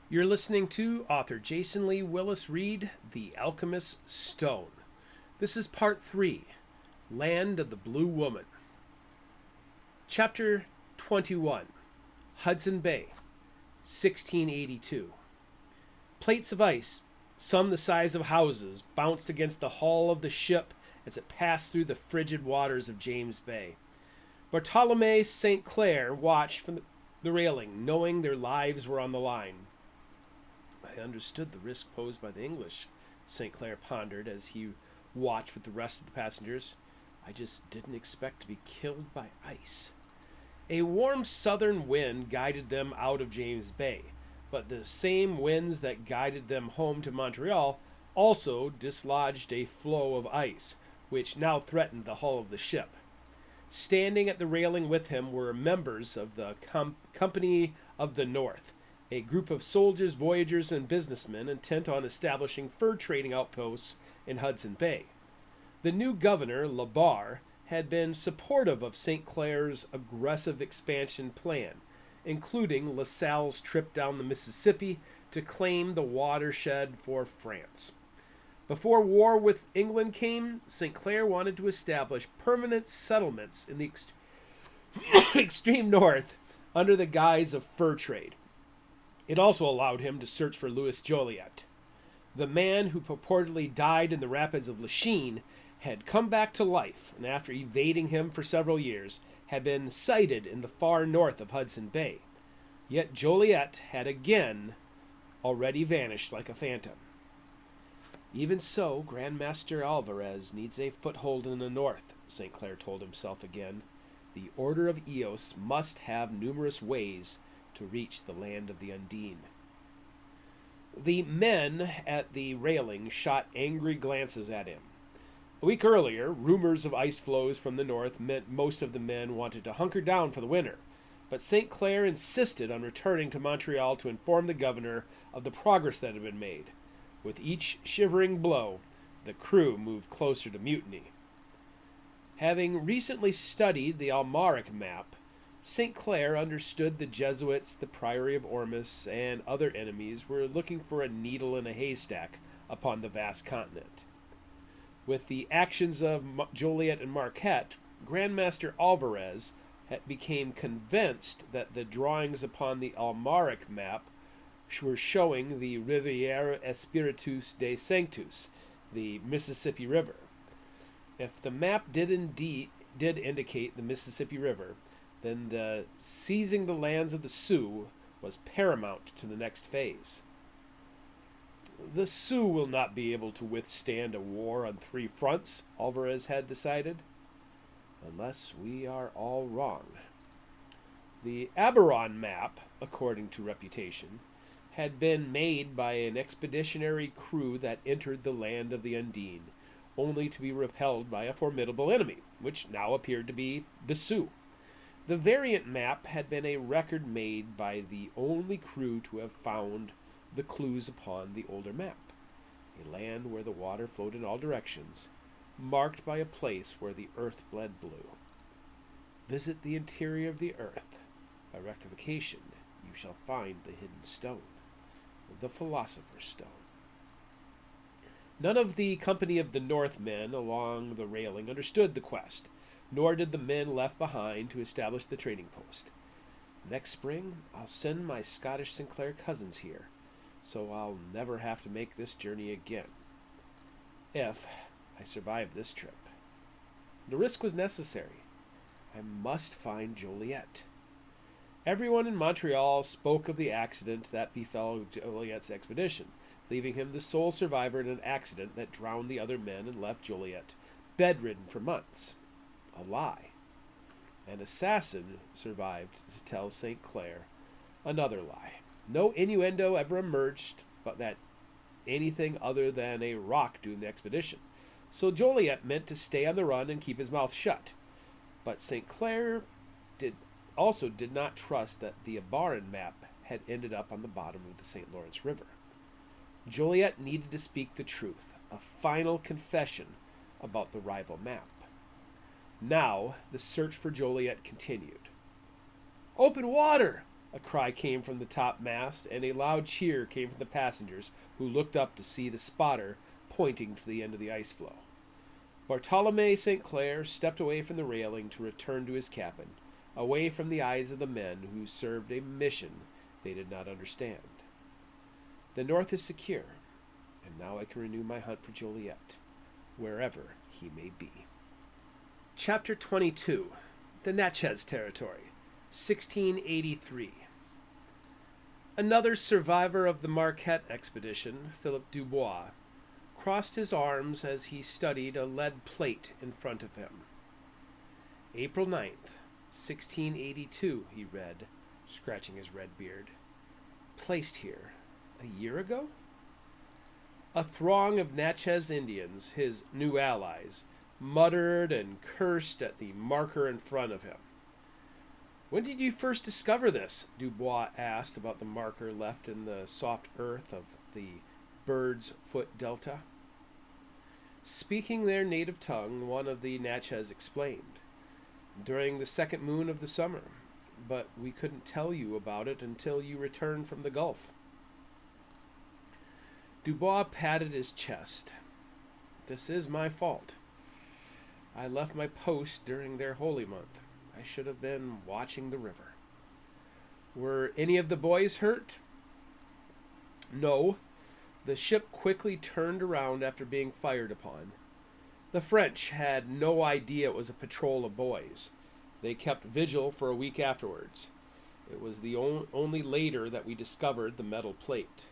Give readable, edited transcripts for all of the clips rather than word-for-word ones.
You're listening to author Jason Lee Willis read The Alchemist Stone. This is part 3, Land of the Blue Woman. Chapter 21, Hudson Bay, 1682. Plates of ice, some the size of houses, bounced against the hull of the ship as it passed through the frigid waters of James Bay. Bartolome St. Clair watched from the railing, knowing their lives were on the line. I understood the risk posed by the English, St. Clair pondered as he watched with the rest of the passengers. I just didn't expect to be killed by ice. A warm southern wind guided them out of James Bay, but the same winds that guided them home to Montreal also dislodged a floe of ice, which now threatened the hull of the ship. Standing at the railing with him were members of the Company of the North, a group of soldiers, voyagers, and businessmen intent on establishing fur trading outposts in Hudson Bay. The new governor, Labarre, had been supportive of St. Clair's aggressive expansion plan, including LaSalle's trip down the Mississippi to claim the watershed for France. Before war with England came, St. Clair wanted to establish permanent settlements in the extreme north under the guise of fur trade. It also allowed him to search for Louis Joliet. The man who purportedly died in the rapids of Lachine had come back to life, and after evading him for several years, had been sighted in the far north of Hudson Bay. Yet Joliet had again already vanished like a phantom. Even so, Grandmaster Alvarez needs a foothold in the north, St. Clair told himself again. The Order of Eos must have numerous ways to reach the land of the Undine. The men at the railing shot angry glances at him. A week earlier, rumors of ice floes from the north meant most of the men wanted to hunker down for the winter, but St. Clair insisted on returning to Montreal to inform the governor of the progress that had been made. With each shivering blow, the crew moved closer to mutiny. Having recently studied the Almaric map, St. Clair understood the Jesuits, the Priory of Ormus, and other enemies were looking for a needle in a haystack upon the vast continent. With the actions of Joliet and Marquette, Grandmaster Alvarez became convinced that the drawings upon the Almaric map were showing the Riviera Espiritus de Sanctus, the Mississippi River. If the map did indicate the Mississippi River, then the seizing the lands of the Sioux was paramount to the next phase. The Sioux will not be able to withstand a war on 3 fronts, Alvarez had decided, unless we are all wrong. The Aberon map, according to reputation, had been made by an expeditionary crew that entered the land of the Undine, only to be repelled by a formidable enemy, which now appeared to be the Sioux. The variant map had been a record made by the only crew to have found the clues upon the older map, a land where the water flowed in all directions, marked by a place where the earth bled blue. Visit the interior of the earth. By rectification, you shall find the hidden stone, the Philosopher's Stone. None of the Company of the North men along the railing understood the quest, nor did the men left behind to establish the trading post. Next spring, I'll send my Scottish St. Clair cousins here, so I'll never have to make this journey again. If I survive this trip. The risk was necessary. I must find Joliet. Everyone in Montreal spoke of the accident that befell Joliet's expedition, leaving him the sole survivor in an accident that drowned the other men and left Joliet bedridden for months. A lie. An assassin survived to tell St. Clair another lie. No innuendo ever emerged, but that anything other than a rock doomed the expedition. So Joliet meant to stay on the run and keep his mouth shut. But St. Clair did not trust that the Aberon map had ended up on the bottom of the St. Lawrence River. Joliet needed to speak the truth, a final confession about the rival map. Now, the search for Joliet continued. "Open water! A cry came from the topmast, and a loud cheer came from the passengers, who looked up to see the spotter pointing to the end of the ice floe. Bartolome St. Clair stepped away from the railing to return to his cabin, away from the eyes of the men who served a mission they did not understand. The North is secure, and now I can renew my hunt for Joliet, wherever he may be. Chapter 22. The Natchez Territory, 1683. Another survivor of the Marquette expedition, Philip Dubois, crossed his arms as he studied a lead plate in front of him. April 9th, 1682, he read, scratching his red beard. Placed here a year ago? A throng of Natchez Indians, his new allies, muttered and cursed at the marker in front of him. When did you first discover this? Dubois asked about the marker left in the soft earth of the Bird's Foot Delta. Speaking their native tongue, one of the Natchez explained. During the second moon of the summer, but we couldn't tell you about it until you returned from the Gulf. Dubois patted his chest. This is my fault. I left my post during their holy month. I should have been watching the river. Were any of the boys hurt? No. The ship quickly turned around after being fired upon. The French had no idea it was a patrol of boys. They kept vigil for a week afterwards. It was the only later that we discovered the metal plate.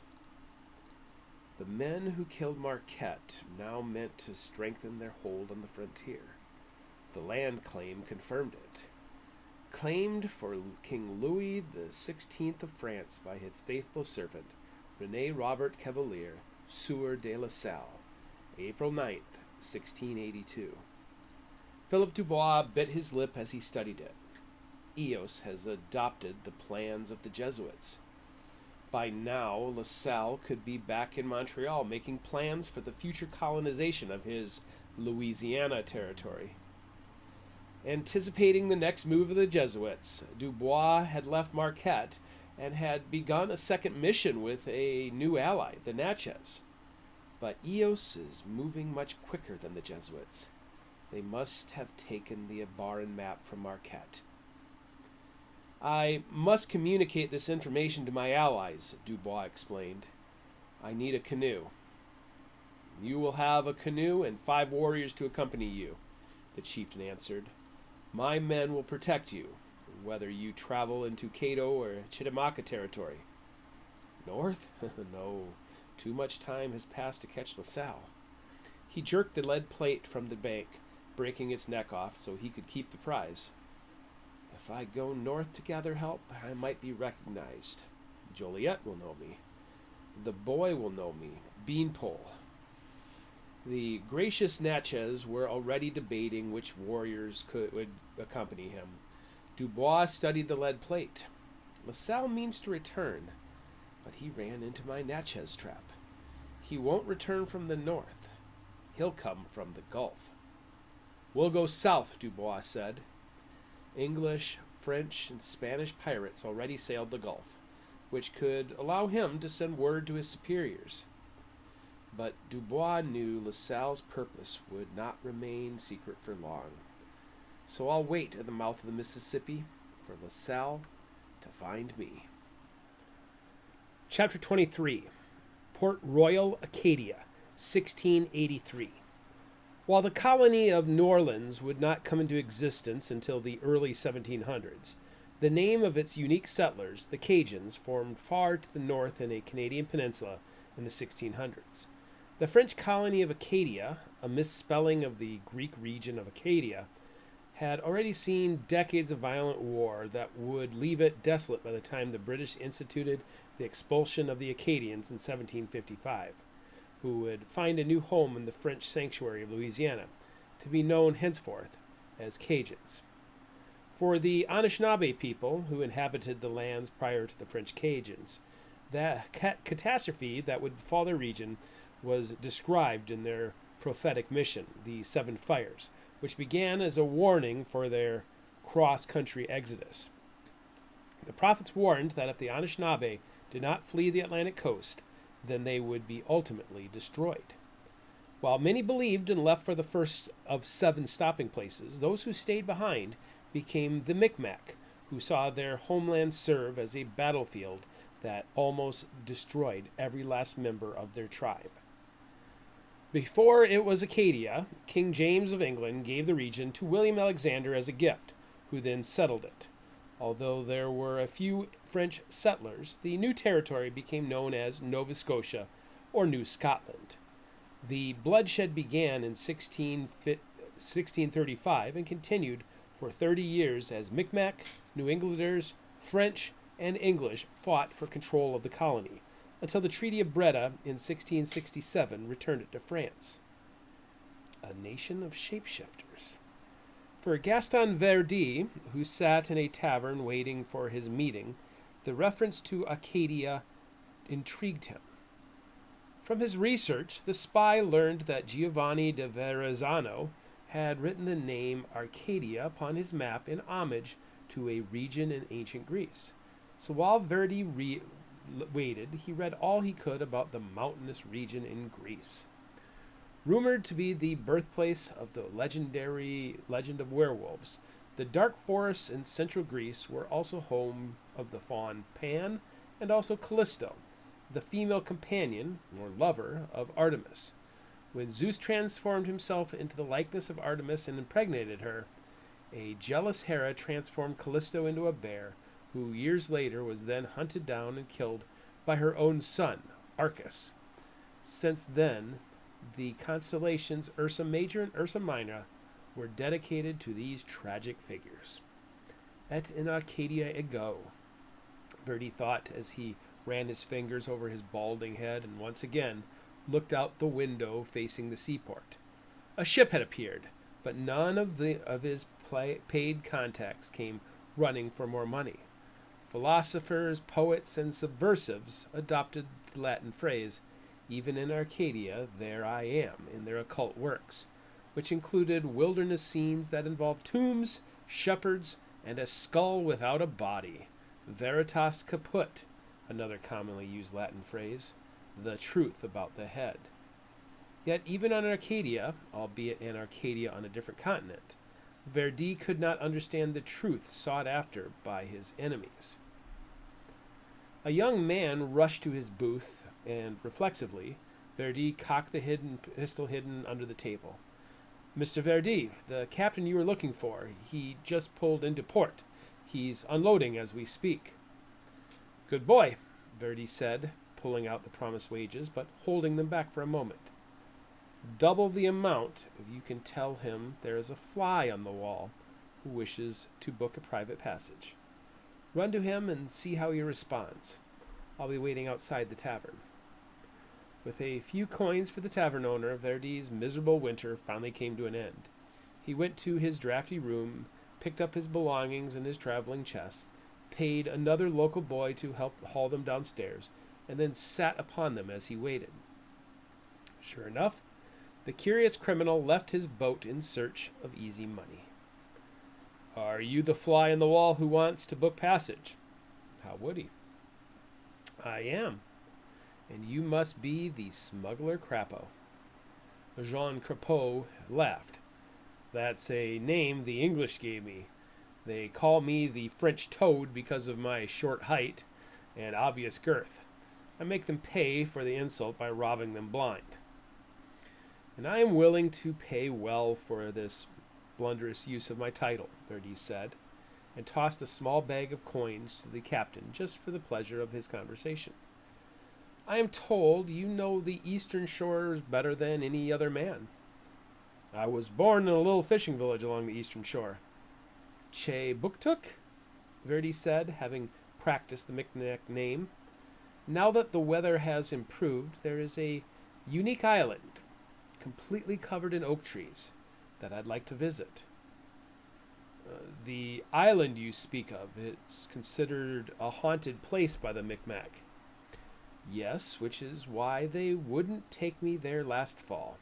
The men who killed Marquette now meant to strengthen their hold on the frontier. The land claim confirmed it. Claimed for King Louis XVI of France by his faithful servant, René Robert Cavalier, Sieur de la Salle, April 9th, 1682. Philip Dubois bit his lip as he studied it. Eos has adopted the plans of the Jesuits. By now, La Salle could be back in Montreal making plans for the future colonization of his Louisiana territory. Anticipating the next move of the Jesuits, Dubois had left Marquette and had begun a second mission with a new ally, the Natchez. But Eos is moving much quicker than the Jesuits. They must have taken the Abaran map from Marquette. I must communicate this information to my allies, Dubois explained. I need a canoe. You will have a canoe and 5 warriors to accompany you, the chieftain answered. My men will protect you, whether you travel into Cato or Chickamauga territory. North? No, too much time has passed to catch La Salle. He jerked the lead plate from the bank, breaking its neck off so he could keep the prize. If I go north to gather help, I might be recognized. Joliet will know me. The boy will know me. Beanpole. The gracious Natchez were already debating which warriors would accompany him. Dubois studied the lead plate. La Salle means to return, but he ran into my Natchez trap. He won't return from the north. He'll come from the Gulf. We'll go south, Dubois said. English, French, and Spanish pirates already sailed the Gulf, which could allow him to send word to his superiors. But Dubois knew La Salle's purpose would not remain secret for long. So I'll wait at the mouth of the Mississippi for La Salle to find me. Chapter 23. Port Royal, Acadia, 1683. While the colony of New Orleans would not come into existence until the early 1700s, the name of its unique settlers, the Cajuns, formed far to the north in a Canadian peninsula in the 1600s. The French colony of Acadia, a misspelling of the Greek region of Acadia, had already seen decades of violent war that would leave it desolate by the time the British instituted the expulsion of the Acadians in 1755, who would find a new home in the French sanctuary of Louisiana, to be known henceforth as Cajuns. For the Anishinaabe people who inhabited the lands prior to the French Cajuns, the catastrophe that would befall their region was described in their prophetic mission, the Seven Fires, which began as a warning for their cross-country exodus. The prophets warned that if the Anishinaabe did not flee the Atlantic coast, then they would be ultimately destroyed. While many believed and left for the first of 7 stopping places, those who stayed behind became the Micmac, who saw their homeland serve as a battlefield that almost destroyed every last member of their tribe. Before it was Acadia, King James of England gave the region to William Alexander as a gift, who then settled it. Although there were a few French settlers, the new territory became known as Nova Scotia or New Scotland. The bloodshed began in 1635 and continued for 30 years as Micmac, New Englanders, French, and English fought for control of the colony, until the Treaty of Breda in 1667 returned it to France. A nation of shapeshifters. For Gaston Verdi, who sat in a tavern waiting for his meeting, the reference to Acadia intrigued him. From his research, the spy learned that Giovanni de Verrazzano had written the name Arcadia upon his map in homage to a region in ancient Greece. So while Verdi waited, he read all he could about the mountainous region in Greece. Rumored to be the birthplace of the legendary legend of werewolves, the dark forests in central Greece were also home of the faun Pan and also Callisto, the female companion, or lover, of Artemis. When Zeus transformed himself into the likeness of Artemis and impregnated her, a jealous Hera transformed Callisto into a bear, who years later was then hunted down and killed by her own son, Arcas. Since then, the constellations Ursa Major and Ursa Minor were dedicated to these tragic figures. Et in Arcadia ego, Verdi thought as he ran his fingers over his balding head and once again looked out the window facing the seaport. A ship had appeared, but none of his paid contacts came running for more money. Philosophers, poets, and subversives adopted the Latin phrase, "Even in Arcadia, there I am," in their occult works, which included wilderness scenes that involved tombs, shepherds, and a skull without a body. Veritas caput, another commonly used Latin phrase, the truth about the head. Yet even on Arcadia, albeit an Arcadia on a different continent, Verdi could not understand the truth sought after by his enemies. A young man rushed to his booth, and reflexively, Verdi cocked the pistol hidden under the table. "Mr. Verdi, the captain you were looking for, he just pulled into port. He's unloading as we speak." "Good boy," Verdi said, pulling out the promised wages, but holding them back for a moment. "Double the amount if you can tell him there is a fly on the wall who wishes to book a private passage. Run to him and see how he responds. I'll be waiting outside the tavern." With a few coins for the tavern owner, Verdi's miserable winter finally came to an end. He went to his drafty room, picked up his belongings in his traveling chest, paid another local boy to help haul them downstairs, and then sat upon them as he waited. Sure enough, the curious criminal left his boat in search of easy money. "Are you the fly on the wall who wants to book passage?" How would he? "I am. And you must be the smuggler Crapo." Jean Crapeau laughed. "That's a name the English gave me. They call me the French Toad because of my short height and obvious girth. I make them pay for the insult by robbing them blind. And I am willing to pay well for this blunderous use of my title," Verdi said, and tossed a small bag of coins to the captain just for the pleasure of his conversation. "I am told you know the eastern shores better than any other man." "I was born in a little fishing village along the eastern shore." "Che Buktuk?" Verdi said, having practiced the Micmac name. "Now that the weather has improved, there is a unique island, completely covered in oak trees, that I'd like to visit." "The island you speak of, it's considered a haunted place by the Micmac." "Yes, which is why they wouldn't take me there last fall.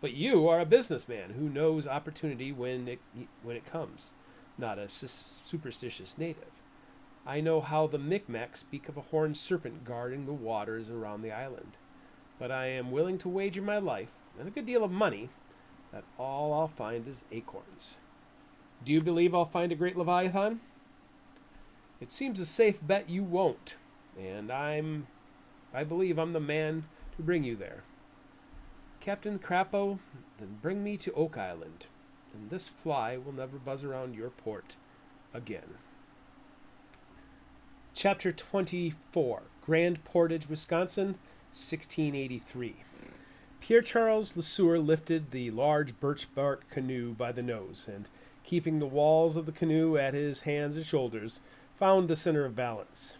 But you are a businessman who knows opportunity when it comes, not a superstitious native. I know how the Micmacs speak of a horned serpent guarding the waters around the island. But I am willing to wager my life, and a good deal of money, that all I'll find is acorns. Do you believe I'll find a great Leviathan? It seems a safe bet you won't, and I believe I'm the man to bring you there. Captain Crapo, then bring me to Oak Island, and this fly will never buzz around your port again. Chapter 24, Grand Portage, Wisconsin, 1683. Pierre Charles Le Sueur lifted the large birch bark canoe by the nose, and, keeping the walls of the canoe at his hands and shoulders, found the center of balance.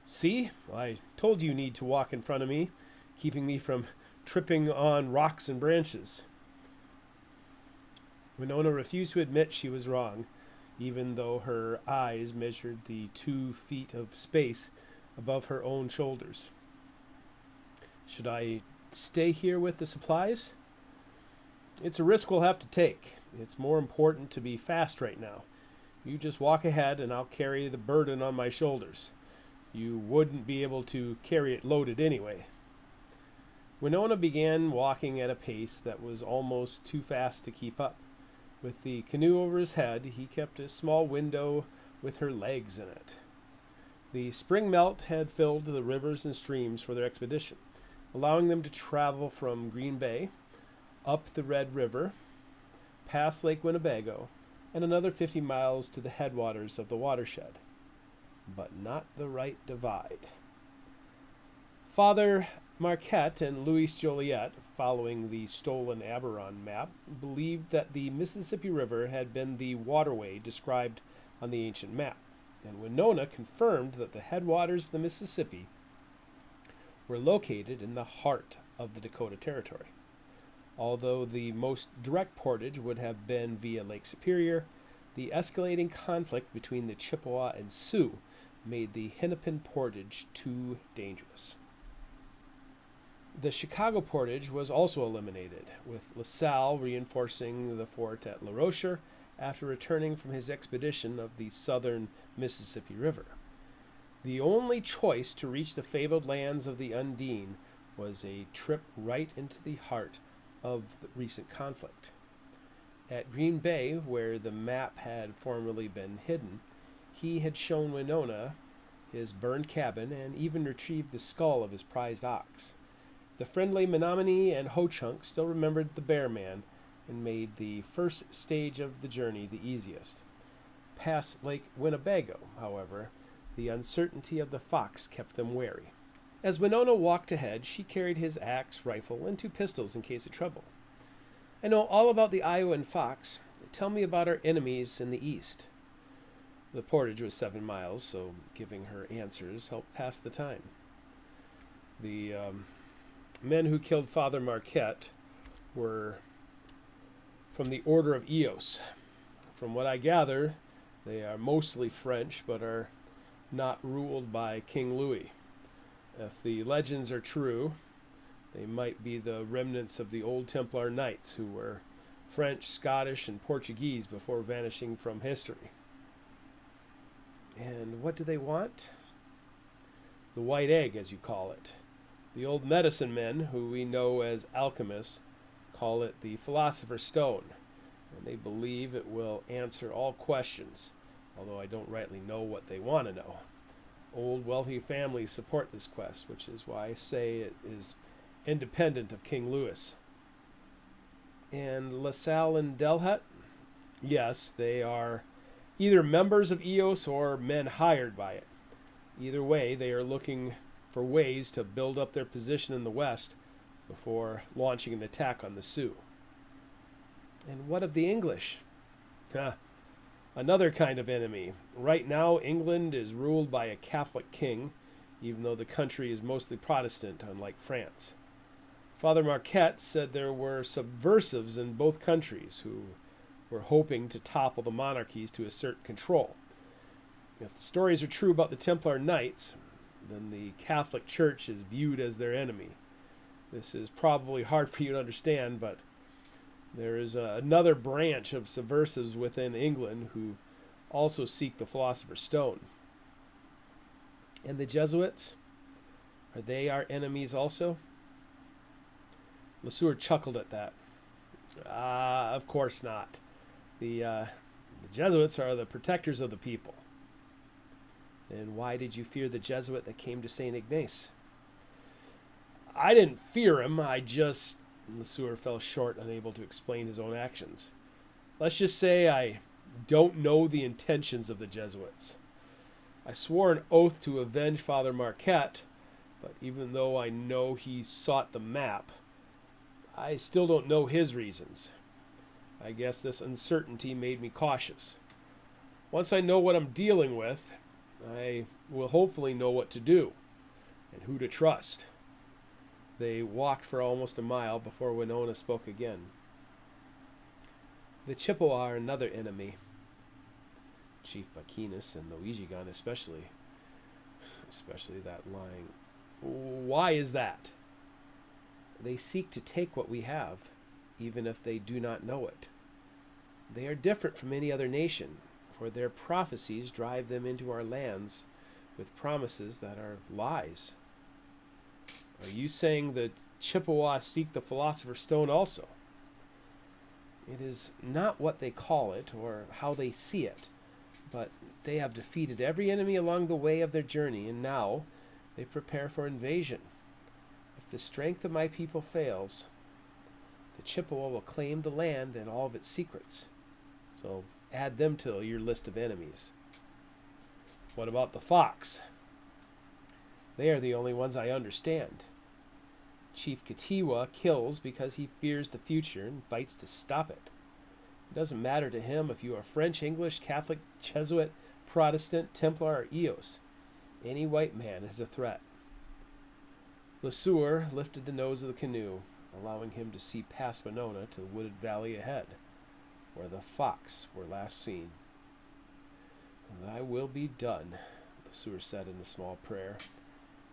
See, I told you need to walk in front of me, keeping me from tripping on rocks and branches. Wenonah refused to admit she was wrong, even though her eyes measured the 2 feet of space above her own shoulders. Should I stay here with the supplies? It's a risk we'll have to take. It's more important to be fast right now. You just walk ahead and I'll carry the burden on my shoulders. You wouldn't be able to carry it loaded anyway. Wenonah began walking at a pace that was almost too fast to keep up. With the canoe over his head, he kept a small window with her legs in it. The spring melt had filled the rivers and streams for their expedition, allowing them to travel from Green Bay, up the Red River, past Lake Winnebago, and another 50 miles to the headwaters of the watershed. But not the right divide. Father Marquette and Louis Joliet, following the stolen Aberon map, believed that the Mississippi River had been the waterway described on the ancient map, and Wenonah confirmed that the headwaters of the Mississippi were located in the heart of the Dakota Territory. Although the most direct portage would have been via Lake Superior, the escalating conflict between the Chippewa and Sioux made the Hennepin portage too dangerous. The Chicago portage was also eliminated, with LaSalle reinforcing the fort at La Rocher after returning from his expedition of the southern Mississippi River. The only choice to reach the fabled lands of the Undine was a trip right into the heart of the recent conflict. At Green Bay, where the map had formerly been hidden, he had shown Wenonah his burned cabin and even retrieved the skull of his prized ox. The friendly Menominee and Ho-Chunk still remembered the Bear Man and made the first stage of the journey the easiest. Past Lake Winnebago, however, the uncertainty of the fox kept them wary. As Wenonah walked ahead, she carried his axe, rifle, and 2 pistols in case of trouble. I know all about the Iowan fox. Tell me about our enemies in the east. The portage was 7 miles, so giving her answers helped pass the time. The men who killed Father Marquette were from the Order of Eos. From what I gather, they are mostly French, but are not ruled by King Louis. If the legends are true, they might be the remnants of the old Templar Knights who were French, Scottish, and Portuguese before vanishing from history. And what do they want? The white egg, as you call it. The old medicine men, who we know as alchemists, call it the Philosopher's Stone, and they believe it will answer all questions, although I don't rightly know what they want to know. Old wealthy families support this quest, which is why I say it is independent of King Louis. And LaSalle and Delhut? Yes, they are either members of Eos or men hired by it. Either way, they are looking for ways to build up their position in the west before launching an attack on the Sioux. And what of the English? Another kind of enemy. Right now, England is ruled by a Catholic king, even though the country is mostly Protestant, unlike France. Father Marquette said there were subversives in both countries who were hoping to topple the monarchies to assert control. If the stories are true about the Templar Knights, then the Catholic Church is viewed as their enemy. This is probably hard for you to understand, but there is another branch of subversives within England who also seek the Philosopher's Stone. And the Jesuits? Are they our enemies also? Lesueur chuckled at that. Of course not. The Jesuits are the protectors of the people. And why did you fear the Jesuit that came to St. Ignace? I didn't fear him, Lesueur fell short, unable to explain his own actions. Let's just say I don't know the intentions of the Jesuits. I swore an oath to avenge Father Marquette, but even though I know he sought the map, I still don't know his reasons. I guess this uncertainty made me cautious. Once I know what I'm dealing with, I will hopefully know what to do and who to trust. They walked for almost a mile before Wenonah spoke again. The Chippewa are another enemy. Chief Baquinas and Noejigan especially that line. Why is that? They seek to take what we have, even if they do not know it. They are different from any other nation, for their prophecies drive them into our lands with promises that are lies. Are you saying that Chippewa seek the Philosopher's Stone also? It is not what they call it or how they see it, but they have defeated every enemy along the way of their journey, and now they prepare for invasion. If the strength of my people fails, the Chippewa will claim the land and all of its secrets. So add them to your list of enemies. What about the Fox? They are the only ones I understand. Chief Katiwa kills because he fears the future and fights to stop it. It doesn't matter to him if you are French, English, Catholic, Jesuit, Protestant, Templar, or Eos. Any white man is a threat. Lesueur lifted the nose of the canoe, allowing him to see past Wenonah to the wooded valley ahead, where the Fox were last seen. Thy will be done, Lesueur said in a small prayer,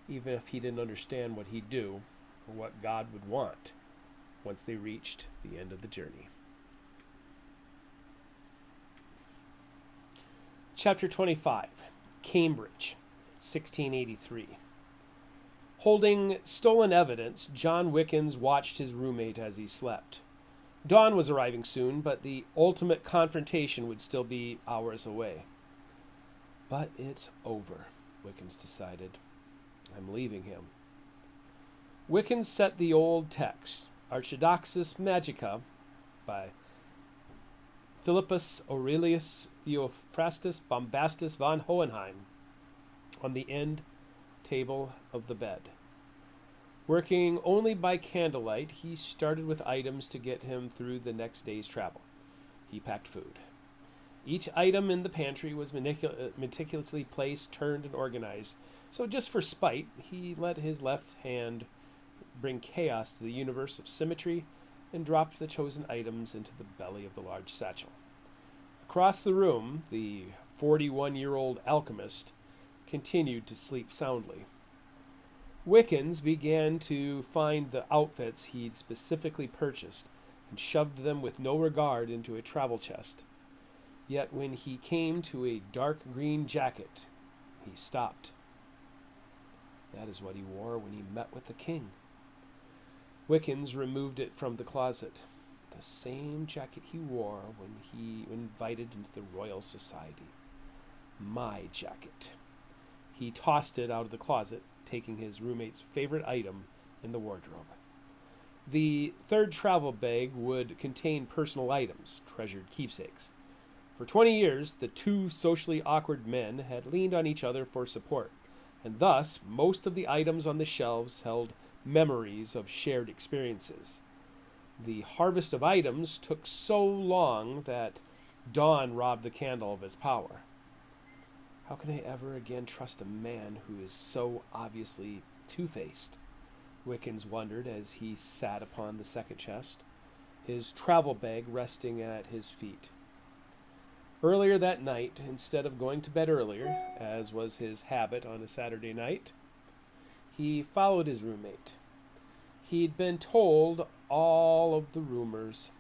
even if he didn't understand what he'd do or what God would want once they reached the end of the journey. Chapter 25, Cambridge, 1683. Holding stolen evidence, John Wickens watched his roommate as he slept. Dawn was arriving soon, but the ultimate confrontation would still be hours away. But it's over, Wickens decided. I'm leaving him. Wickens set the old text, Archidoxus Magica, by Philippus Aurelius Theophrastus Bombastus von Hohenheim, on the end table of the bed. Working only by candlelight, he started with items to get him through the next day's travel. He packed food. Each item in the pantry was meticulously placed, turned, and organized, so just for spite, he let his left hand bring chaos to the universe of symmetry and dropped the chosen items into the belly of the large satchel. Across the room, the 41-year-old alchemist continued to sleep soundly. Wickens began to find the outfits he'd specifically purchased and shoved them with no regard into a travel chest. Yet when he came to a dark green jacket, he stopped. That is what he wore when he met with the king. Wickens removed it from the closet. The same jacket he wore when he invited into the Royal Society. My jacket. He tossed it out of the closet, taking his roommate's favorite item in the wardrobe. The third travel bag would contain personal items, treasured keepsakes. For 20 years, the two socially awkward men had leaned on each other for support, and thus most of the items on the shelves held memories of shared experiences. The harvest of items took so long that dawn robbed the candle of its power. How can I ever again trust a man who is so obviously two-faced? Wickens wondered as he sat upon the second chest, his travel bag resting at his feet. Earlier that night, instead of going to bed earlier, as was his habit on a Saturday night, he followed his roommate. He'd been told all of the rumors,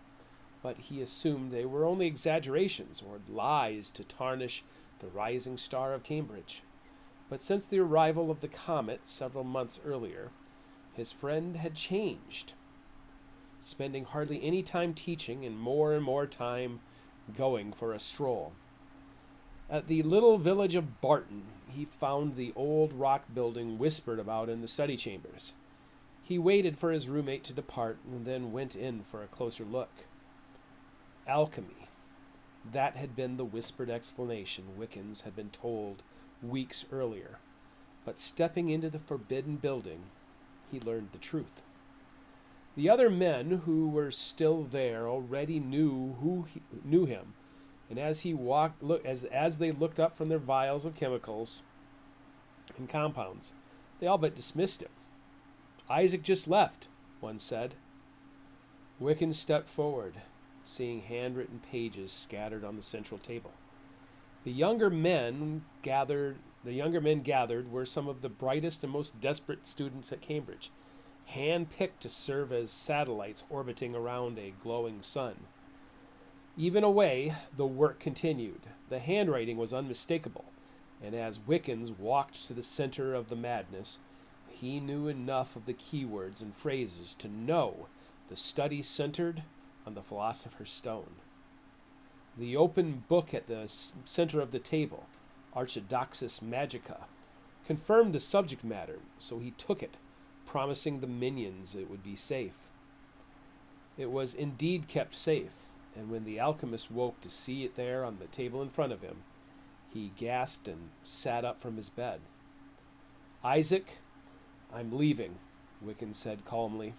but he assumed they were only exaggerations or lies to tarnish the rising star of Cambridge. But since the arrival of the comet several months earlier, his friend had changed, spending hardly any time teaching and more time going for a stroll. At the little village of Barton, he found the old rock building whispered about in the study chambers. He waited for his roommate to depart and then went in for a closer look. Alchemy. That had been the whispered explanation Wickens had been told weeks earlier. But stepping into the forbidden building, he learned the truth. The other men who were still there already knew him, and as they looked up from their vials of chemicals and compounds, they all but dismissed him. "Isaac just left," one said. Wickens stepped forward, seeing handwritten pages scattered on the central table. The younger men gathered were some of the brightest and most desperate students at Cambridge, hand-picked to serve as satellites orbiting around a glowing sun. Even away, the work continued. The handwriting was unmistakable, and as Wickens walked to the center of the madness, he knew enough of the keywords and phrases to know the study centered on the Philosopher's Stone. The open book at the center of the table, Archidoxus Magica, confirmed the subject matter, so he took it, promising the minions it would be safe. It was indeed kept safe, and when the alchemist woke to see it there on the table in front of him, he gasped and sat up from his bed. "Isaac, I'm leaving," Wickens said calmly.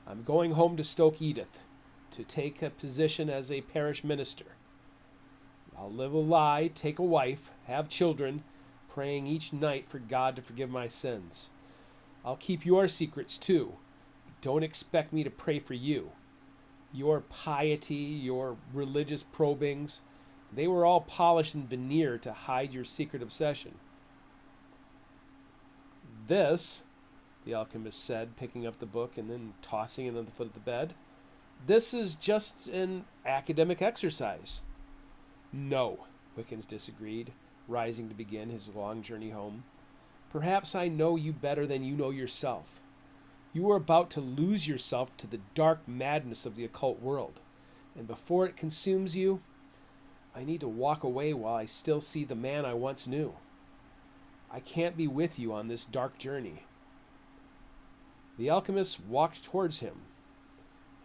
"I'm going home to Stoke Edith to take a position as a parish minister. I'll live a lie, take a wife, have children, praying each night for God to forgive my sins. I'll keep your secrets too. Don't expect me to pray for you. Your piety, your religious probings, they were all polished and veneer to hide your secret obsession." "This," the alchemist said, picking up the book and then tossing it on the foot of the bed, "this is just an academic exercise." "No," Wickens disagreed, rising to begin his long journey home. "Perhaps I know you better than you know yourself. You are about to lose yourself to the dark madness of the occult world, and before it consumes you, I need to walk away while I still see the man I once knew. I can't be with you on this dark journey." The alchemist walked towards him,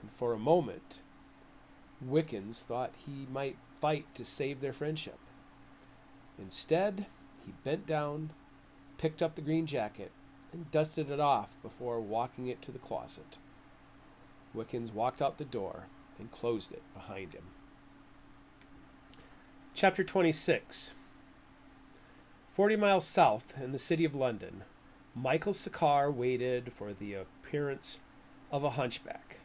and for a moment, Wickens thought he might fight to save their friendship. Instead, he bent down, picked up the green jacket, and dusted it off before walking it to the closet. Wickens walked out the door and closed it behind him. Chapter 26. 40 miles south in the city of London, Michael Sakar waited for the appearance of a hunchback.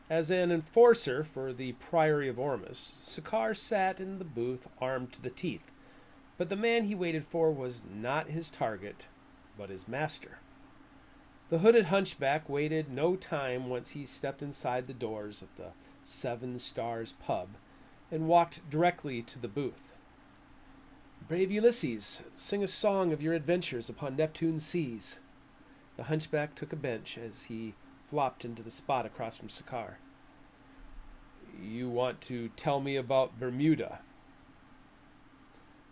As an enforcer for the Priory of Ormus, Sakar sat in the booth armed to the teeth, but the man he waited for was not his target, but his master. The hooded hunchback waited no time once he stepped inside the doors of the Seven Stars pub and walked directly to the booth. "Brave Ulysses, sing a song of your adventures upon Neptune's seas." The hunchback took a bench as he flopped into the spot across from Sakar. "You want to tell me about Bermuda?"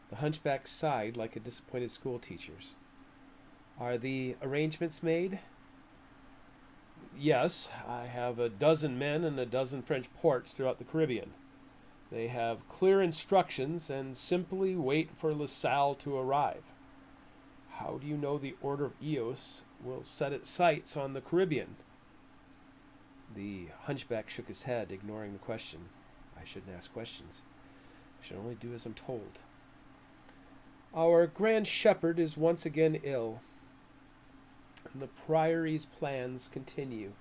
The hunchback sighed like a disappointed schoolteacher's. "Are the arrangements made?" "Yes, I have a dozen men and a dozen French ports throughout the Caribbean. They have clear instructions and simply wait for La Salle to arrive." "How do you know the Order of Eos will set its sights on the Caribbean?" The hunchback shook his head, ignoring the question. "I shouldn't ask questions. I should only do as I'm told. Our Grand Shepherd is once again ill, and the Priory's plans continue.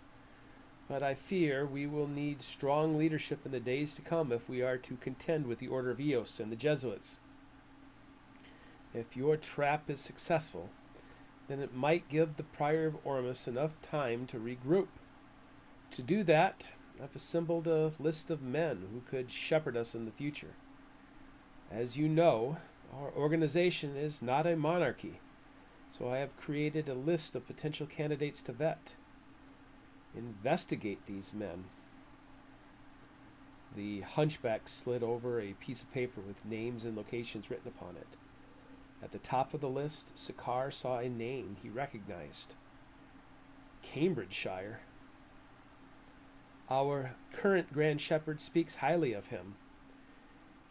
But I fear we will need strong leadership in the days to come if we are to contend with the Order of Eos and the Jesuits. If your trap is successful, then it might give the Priory of Ormus enough time to regroup. To do that, I've assembled a list of men who could shepherd us in the future. As you know, Our organization is not a monarchy, so I have created a list of potential candidates to vet. Investigate these men. The hunchback slid over a piece of paper with names and locations written upon it. At the top of the list, Sakar saw a name he recognized. Cambridgeshire. Our current Grand Shepherd speaks highly of him.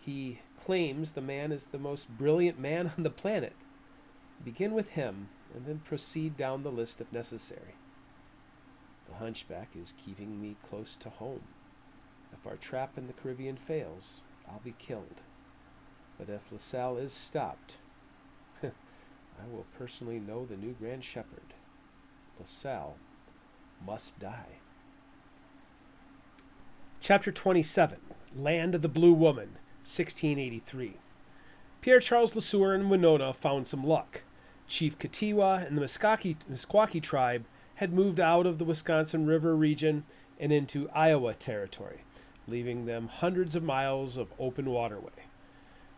He claims the man is the most brilliant man on the planet. Begin with him, and then proceed down the list if necessary. The hunchback is keeping me close to home. If our trap in the Caribbean fails, I'll be killed. But if LaSalle is stopped, I will personally know the new Grand Shepherd. LaSalle must die. Chapter 27, Land of the Blue Woman, 1683. Pierre Charles LeSueur and Wenonah found some luck. Chief Katiwa and the Meskwaki tribe had moved out of the Wisconsin River region and into Iowa territory, leaving them hundreds of miles of open waterway.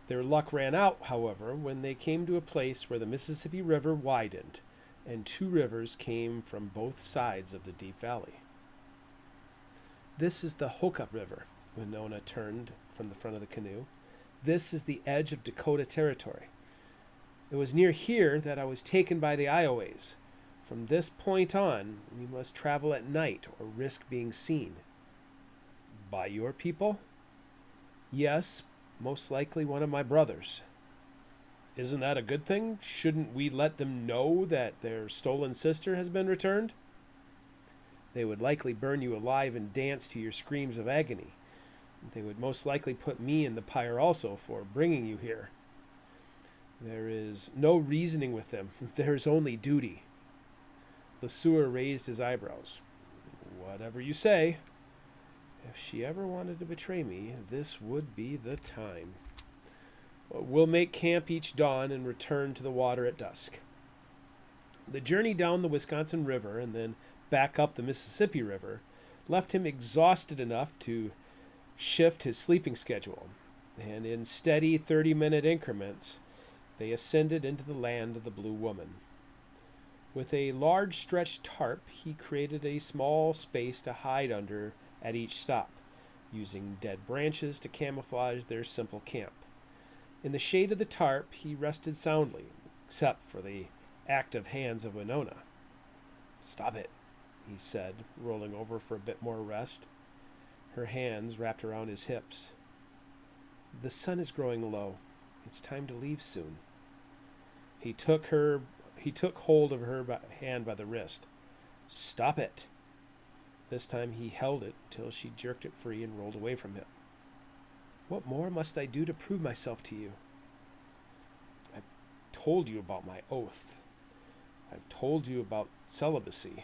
Their luck ran out, however, when they came to a place where the Mississippi River widened, and two rivers came from both sides of the deep valley. This is the Hookup River, Wenonah turned from the front of the canoe. This is the edge of Dakota territory. It was near here that I was taken by the Ioways. From this point on, we must travel at night or risk being seen. By your people? Yes, most likely one of my brothers. Isn't that a good thing? Shouldn't we let them know that their stolen sister has been returned? They would likely burn you alive and dance to your screams of agony. They would most likely put me in the pyre also for bringing you here. There is no reasoning with them. There is only duty. LeSueur raised his eyebrows. Whatever you say. If she ever wanted to betray me, this would be the time. We'll make camp each dawn and return to the water at dusk. The journey down the Wisconsin River and then back up the Mississippi River left him exhausted enough to shift his sleeping schedule, and in steady 30-minute increments, they ascended into the land of the Blue Woman. With a large stretched tarp, he created a small space to hide under at each stop, using dead branches to camouflage their simple camp. In the shade of the tarp, he rested soundly, except for the active hands of Wenonah. "Stop it," he said, rolling over for a bit more rest. Her hands wrapped around his hips. "The sun is growing low. It's time to leave soon." He took hold of her hand by the wrist. "Stop it." This time he held it till she jerked it free and rolled away from him. "What more must I do to prove myself to you?" "I've told you about my oath. I've told you about celibacy.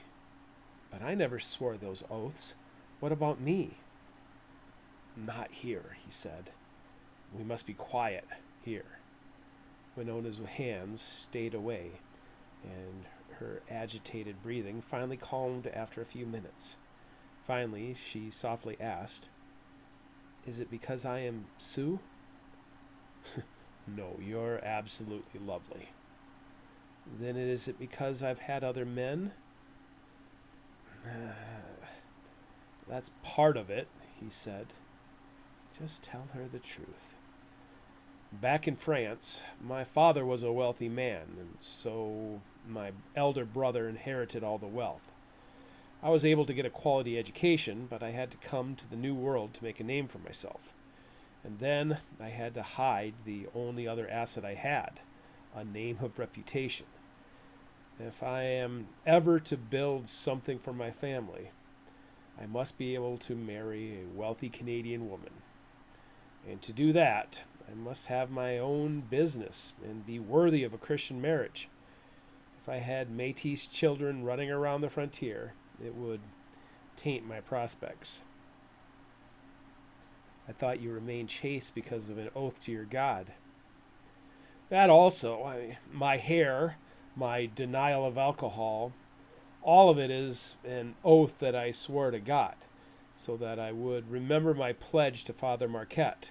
But I never swore those oaths. What about me?" "Not here," he said. "We must be quiet here." Wenonah's hands stayed away, and her agitated breathing finally calmed after a few minutes. Finally, she softly asked, "Is it because I am Sioux?" "No, you're absolutely lovely." "Then is it because I've had other men?" "That's part of it," he said. "Just tell her the truth." "Back in France, my father was a wealthy man, and so my elder brother inherited all the wealth. I was able to get a quality education, but I had to come to the New World to make a name for myself. And then I had to hide the only other asset I had, a name of reputation. If I am ever to build something for my family, I must be able to marry a wealthy Canadian woman. And to do that, I must have my own business and be worthy of a Christian marriage. If I had Métis children running around the frontier, it would taint my prospects." "I thought you remained chaste because of an oath to your God." "That also. My hair, my denial of alcohol, all of it is an oath that I swore to God, so that I would remember my pledge to Father Marquette.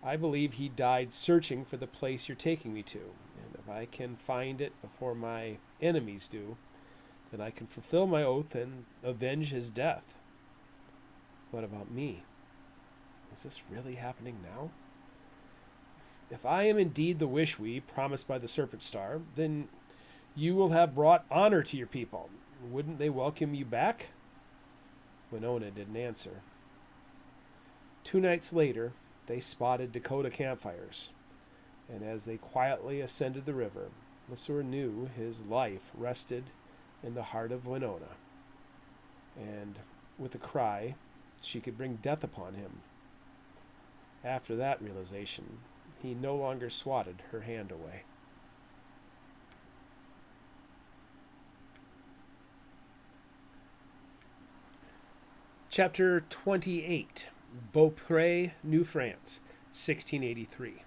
I believe he died searching for the place you're taking me to, and if I can find it before my enemies do, then I can fulfill my oath and avenge his death. What about me? Is this really happening now? If I am indeed the Wishwe promised by the Serpent Star, then you will have brought honor to your people. Wouldn't they welcome you back? Wenonah didn't answer. 2 nights later, they spotted Dakota campfires, and as they quietly ascended the river, Lesur knew his life rested in the heart of Wenonah, and with a cry, she could bring death upon him. After that realization, he no longer swatted her hand away. Chapter 28, Beaupré, New France, 1683.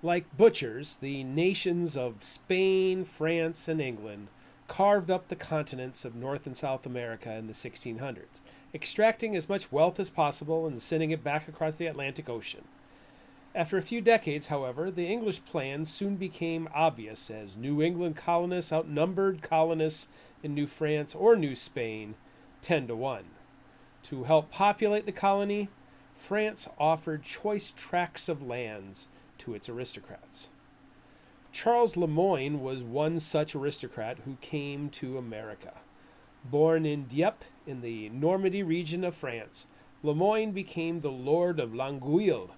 Like butchers, the nations of Spain, France, and England carved up the continents of North and South America in the 1600s, extracting as much wealth as possible and sending it back across the Atlantic Ocean. After a few decades, however, the English plan soon became obvious as New England colonists outnumbered colonists in New France or New Spain 10-1. To help populate the colony, France offered choice tracts of lands to its aristocrats. Charles Le Moyne was one such aristocrat who came to America. Born in Dieppe in the Normandy region of France, Le Moyne became the Lord of Longueuil,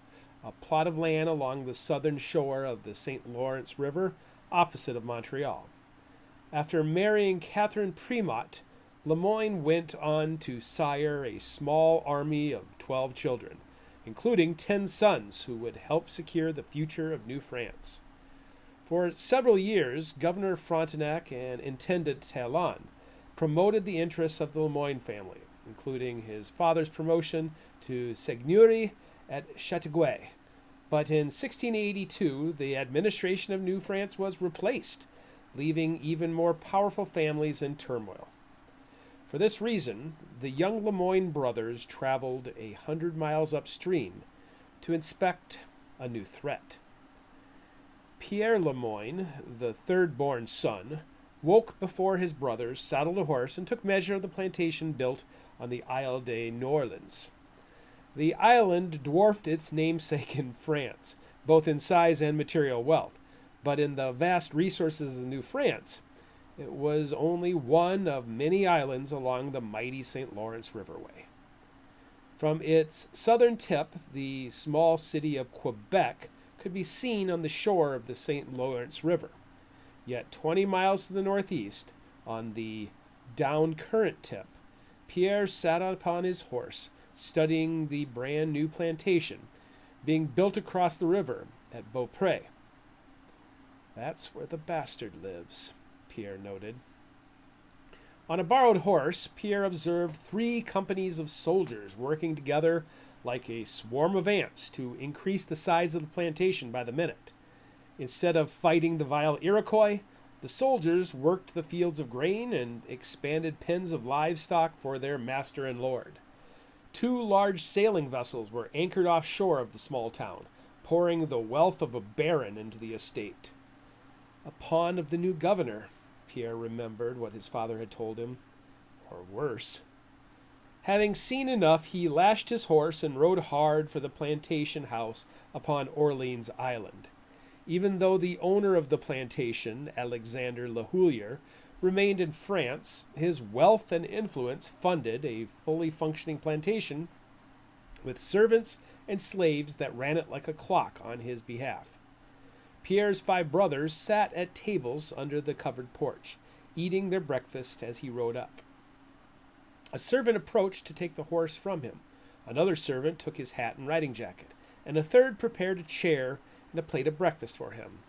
a plot of land along the southern shore of the St. Lawrence River opposite of Montreal. After marrying Catherine Primot, Le Moyne went on to sire a small army of 12 children, including 10 sons who would help secure the future of New France. For several years, Governor Frontenac and Intendant Talon promoted the interests of the Le Moyne family, including his father's promotion to seigneurie at Chateauguay. But in 1682, the administration of New France was replaced, leaving even more powerful families in turmoil. For this reason, the young Le Moyne brothers traveled 100 miles upstream to inspect a new threat. Pierre Le Moyne, the third-born son, woke before his brothers, saddled a horse, and took measure of the plantation built on the Isle des Orleans. The island dwarfed its namesake in France, both in size and material wealth, but in the vast resources of New France, it was only one of many islands along the mighty St. Lawrence Riverway. From its southern tip, the small city of Quebec could be seen on the shore of the St. Lawrence River. Yet 20 miles to the northeast, on the down current tip, Pierre sat upon his horse, studying the brand new plantation being built across the river at Beaupré. That's where the bastard lives, Pierre noted. On a borrowed horse, Pierre observed 3 companies of soldiers working together like a swarm of ants to increase the size of the plantation by the minute. Instead of fighting the vile Iroquois, the soldiers worked the fields of grain and expanded pens of livestock for their master and lord. 2 large sailing vessels were anchored offshore of the small town, pouring the wealth of a baron into the estate. A pawn of the new governor, Pierre remembered what his father had told him, or worse. Having seen enough, he lashed his horse and rode hard for the plantation house upon Orleans Island. Even though the owner of the plantation, Alexander Lahoulier, remained in France, his wealth and influence funded a fully functioning plantation with servants and slaves that ran it like a clock on his behalf. Pierre's 5 brothers sat at tables under the covered porch, eating their breakfast as he rode up. A servant approached to take the horse from him. Another servant took his hat and riding jacket, and a third prepared a chair and a plate of breakfast for him.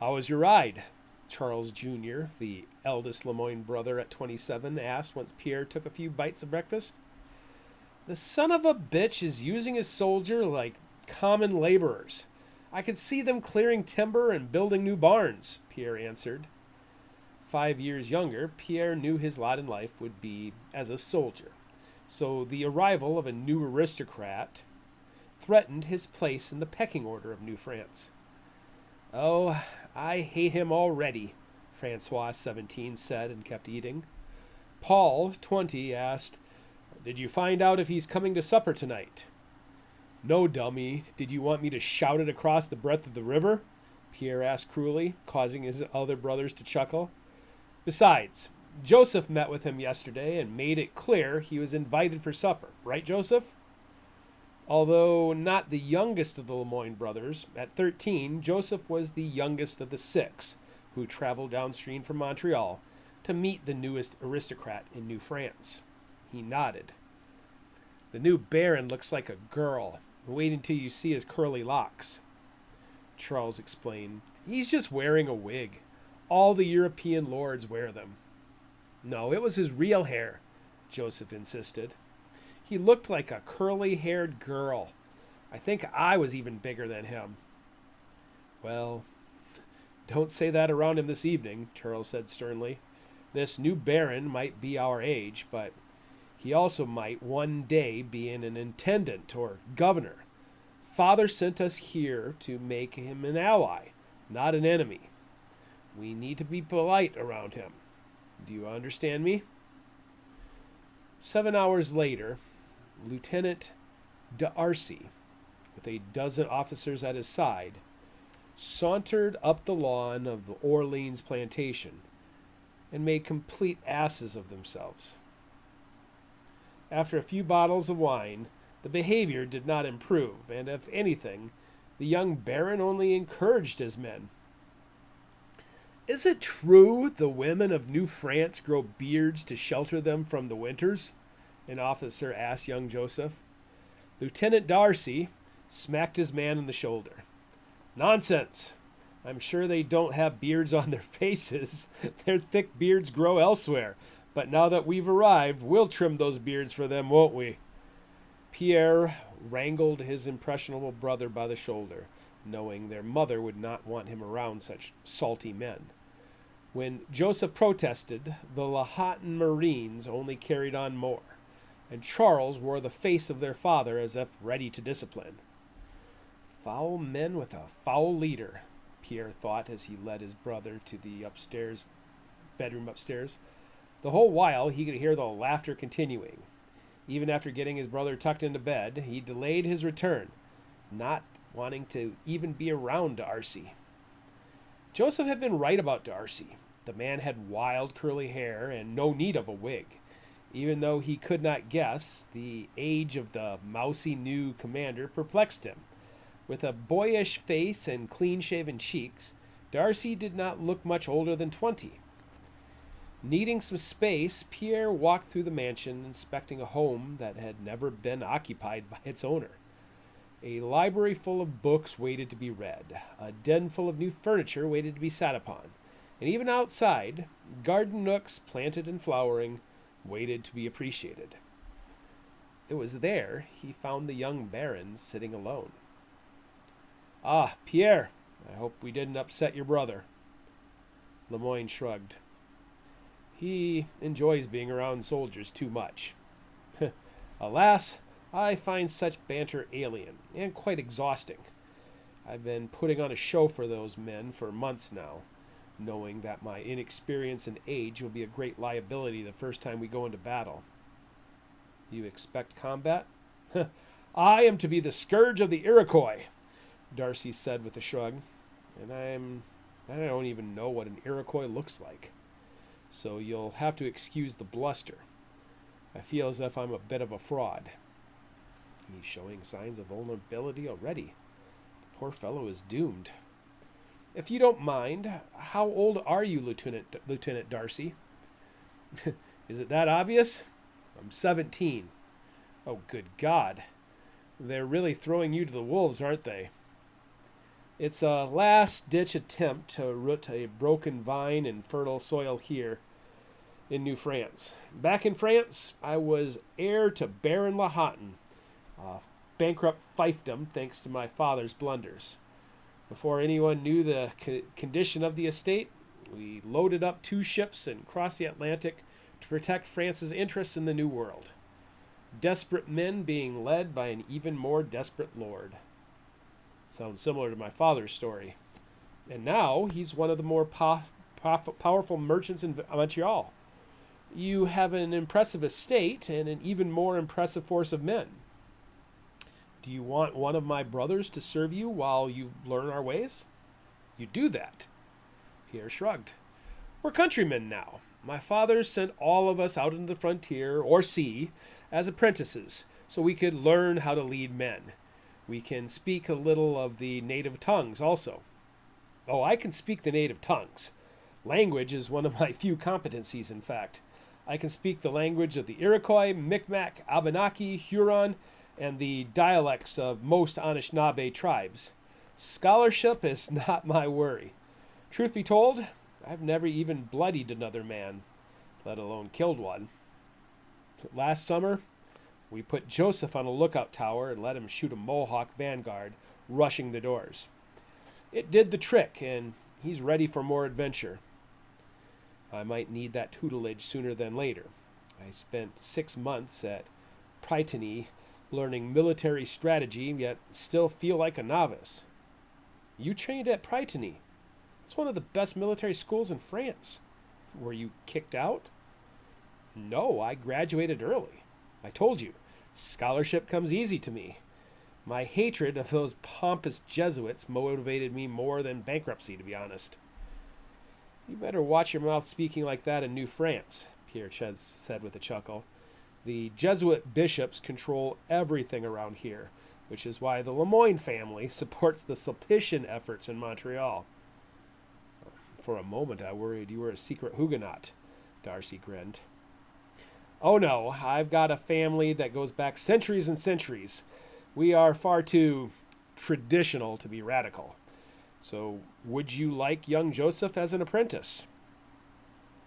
"How was your ride?" Charles Jr., the eldest Le Moyne brother at 27, asked once Pierre took a few bites of breakfast. "The son of a bitch is using his soldier like common laborers. I could see them clearing timber and building new barns," Pierre answered. 5 years younger, Pierre knew his lot in life would be as a soldier. So the arrival of a new aristocrat threatened his place in the pecking order of New France. "Oh, I hate him already," Francois, 17, said and kept eating. Paul, 20, asked, "Did you find out if he's coming to supper tonight?" "No, dummy. Did you want me to shout it across the breadth of the river?" Pierre asked cruelly, causing his other brothers to chuckle. "Besides, Joseph met with him yesterday and made it clear he was invited for supper. Right, Joseph?" Although not the youngest of the Lemoyne brothers, at 13, Joseph was the youngest of the 6 who traveled downstream from Montreal to meet the newest aristocrat in New France. He nodded. "The new baron looks like a girl. Wait until you see his curly locks," Charles explained. "He's just wearing a wig. All the European lords wear them." "No, it was his real hair," Joseph insisted. "He looked like a curly-haired girl. I think I was even bigger than him." "Well, don't say that around him this evening," Charles said sternly. "This new baron might be our age, but he also might one day be an intendant or governor. Father sent us here to make him an ally, not an enemy. We need to be polite around him. Do you understand me?" 7 hours later, Lieutenant D'Arcy, with a dozen officers at his side, sauntered up the lawn of the Orleans plantation and made complete asses of themselves. After a few bottles of wine, the behavior did not improve, and if anything, the young baron only encouraged his men. "Is it true the women of New France grow beards to shelter them from the winters?" an officer asked young Joseph. Lieutenant D'Arcy smacked his man on the shoulder. "Nonsense! I'm sure they don't have beards on their faces. Their thick beards grow elsewhere. But now that we've arrived, we'll trim those beards for them, won't we?" Pierre wrangled his impressionable brother by the shoulder, knowing their mother would not want him around such salty men. When Joseph protested, the Lahontan Marines only carried on more, and Charles wore the face of their father as if ready to discipline. "Foul men with a foul leader," Pierre thought as he led his brother to the bedroom upstairs. The whole while he could hear the laughter continuing. Even after getting his brother tucked into bed, he delayed his return, not wanting to even be around D'Arcy. Joseph had been right about D'Arcy. The man had wild curly hair and no need of a wig. Even though he could not guess, the age of the mousy new commander perplexed him. With a boyish face and clean-shaven cheeks, D'Arcy did not look much older than 20. Needing some space, Pierre walked through the mansion, inspecting a home that had never been occupied by its owner. A library full of books waited to be read. A den full of new furniture waited to be sat upon. And even outside, garden nooks planted and flowering waited to be appreciated. It was there he found the young baron sitting alone. "Ah, Pierre, I hope we didn't upset your brother." Lemoyne shrugged. "He enjoys being around soldiers too much. Alas, I find such banter alien and quite exhausting. I've been putting on a show for those men for months now, knowing that my inexperience and age will be a great liability the first time we go into battle." "Do you expect combat?" "I am to be the scourge of the Iroquois," D'Arcy said with a shrug. "And I don't even know what an Iroquois looks like. So you'll have to excuse the bluster. I feel as if I'm a bit of a fraud." He's showing signs of vulnerability already. The poor fellow is doomed. "If you don't mind, how old are you, Lieutenant D'Arcy?" "Is it that obvious?" "I'm 17. "Oh, good God. They're really throwing you to the wolves, aren't they?" "It's a last-ditch attempt to root a broken vine in fertile soil here in New France. Back in France, I was heir to Baron Lahontan, a bankrupt fiefdom thanks to my father's blunders. Before anyone knew the condition of the estate, we loaded up 2 ships and crossed the Atlantic to protect France's interests in the New World. desperate men being led by an even more desperate lord. Sounds similar to my father's story. And now he's one of the more powerful merchants in Montreal. You have an impressive estate and an even more impressive force of men. Do you want one of my brothers to serve you while you learn our ways? You do that. Pierre shrugged. We're countrymen now. My father sent all of us out into the frontier, or sea, as apprentices, so we could learn how to lead men. We can speak a little of the native tongues also. Oh, I can speak the native tongues. Language is one of my few competencies, in fact. I can speak the language of the Iroquois, Micmac, Abenaki, Huron, and the dialects of most Anishinaabe tribes. Scholarship is not my worry. Truth be told, I've never even bloodied another man, let alone killed one. Last summer, we put Joseph on a lookout tower and let him shoot a Mohawk vanguard rushing the doors. It did the trick, and he's ready for more adventure. I might need that tutelage sooner than later. I spent 6 months at Prytany learning military strategy, yet still feel like a novice. You trained at Prytany. It's one of the best military schools in France. Were you kicked out? No, I graduated early. I told you, scholarship comes easy to me. My hatred of those pompous Jesuits motivated me more than bankruptcy, to be honest. You better watch your mouth speaking like that in New France, Pierre said with a chuckle. The Jesuit bishops control everything around here, which is why the Lemoyne family supports the Sulpician efforts in Montreal. For a moment I worried you were a secret Huguenot, Darcy grinned. Oh no, I've got a family that goes back centuries and centuries. We are far too traditional to be radical. So, would you like young Joseph as an apprentice?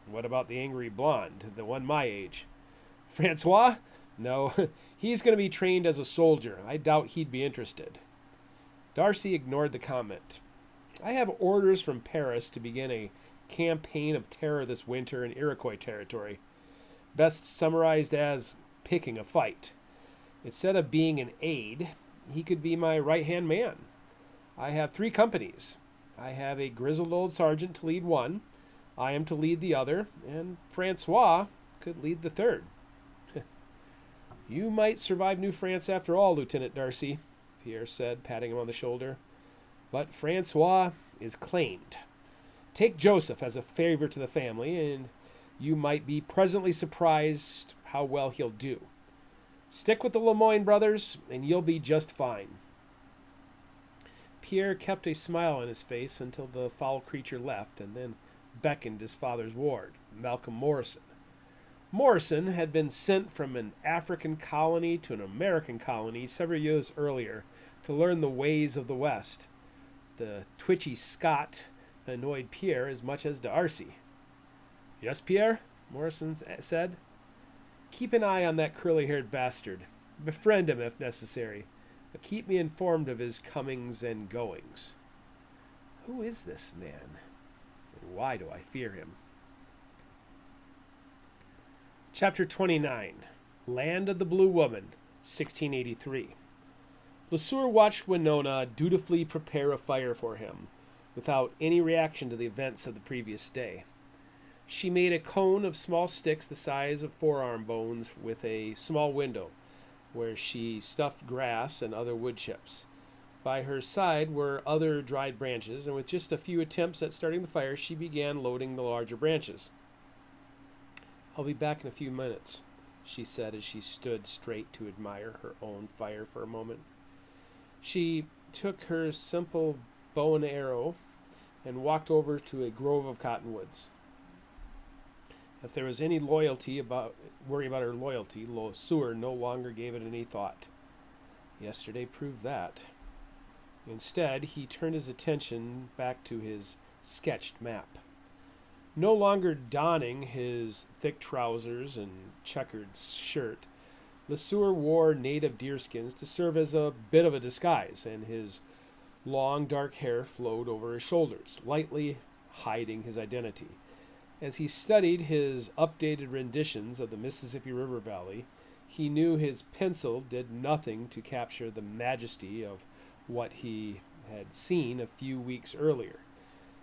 What about the angry blonde, the one my age? Francois? No, he's going to be trained as a soldier. I doubt he'd be interested. Darcy ignored the comment. I have orders from Paris to begin a campaign of terror this winter in Iroquois territory. Best summarized as picking a fight. Instead of being an aide, he could be my right-hand man. I have 3 companies. I have a grizzled old sergeant to lead one. I am to lead the other, and Francois could lead the third. You might survive New France after all, Lieutenant Darcy, Pierre said, patting him on the shoulder. But Francois is claimed. Take Joseph as a favor to the family, and you might be pleasantly surprised how well he'll do. Stick with the Lemoyne brothers, and you'll be just fine. Pierre kept a smile on his face until the foul creature left, and then beckoned his father's ward, Malcolm Morrison. Morrison had been sent from an African colony to an American colony several years earlier to learn the ways of the West. The twitchy Scot annoyed Pierre as much as Darcy. Yes, Pierre? Morrison said. Keep an eye on that curly-haired bastard. Befriend him if necessary, but keep me informed of his comings and goings. Who is this man, and why do I fear him? Chapter 29, Land of the Blue Woman, 1683. Lesueur watched Wenonah dutifully prepare a fire for him, without any reaction to the events of the previous day. She made a cone of small sticks the size of forearm bones with a small window, where she stuffed grass and other wood chips. By her side were other dried branches, and with just a few attempts at starting the fire, she began loading the larger branches. I'll be back in a few minutes, she said as she stood straight to admire her own fire for a moment. She took her simple bow and arrow and walked over to a grove of cottonwoods. If there was any worry about her loyalty, Lesueur no longer gave it any thought. Yesterday proved that. Instead, he turned his attention back to his sketched map. No longer donning his thick trousers and checkered shirt, Lesueur wore native deerskins to serve as a bit of a disguise, and his long dark hair flowed over his shoulders, lightly hiding his identity. As he studied his updated renditions of the Mississippi River Valley, He knew his pencil did nothing to capture the majesty of what he had seen a few weeks earlier.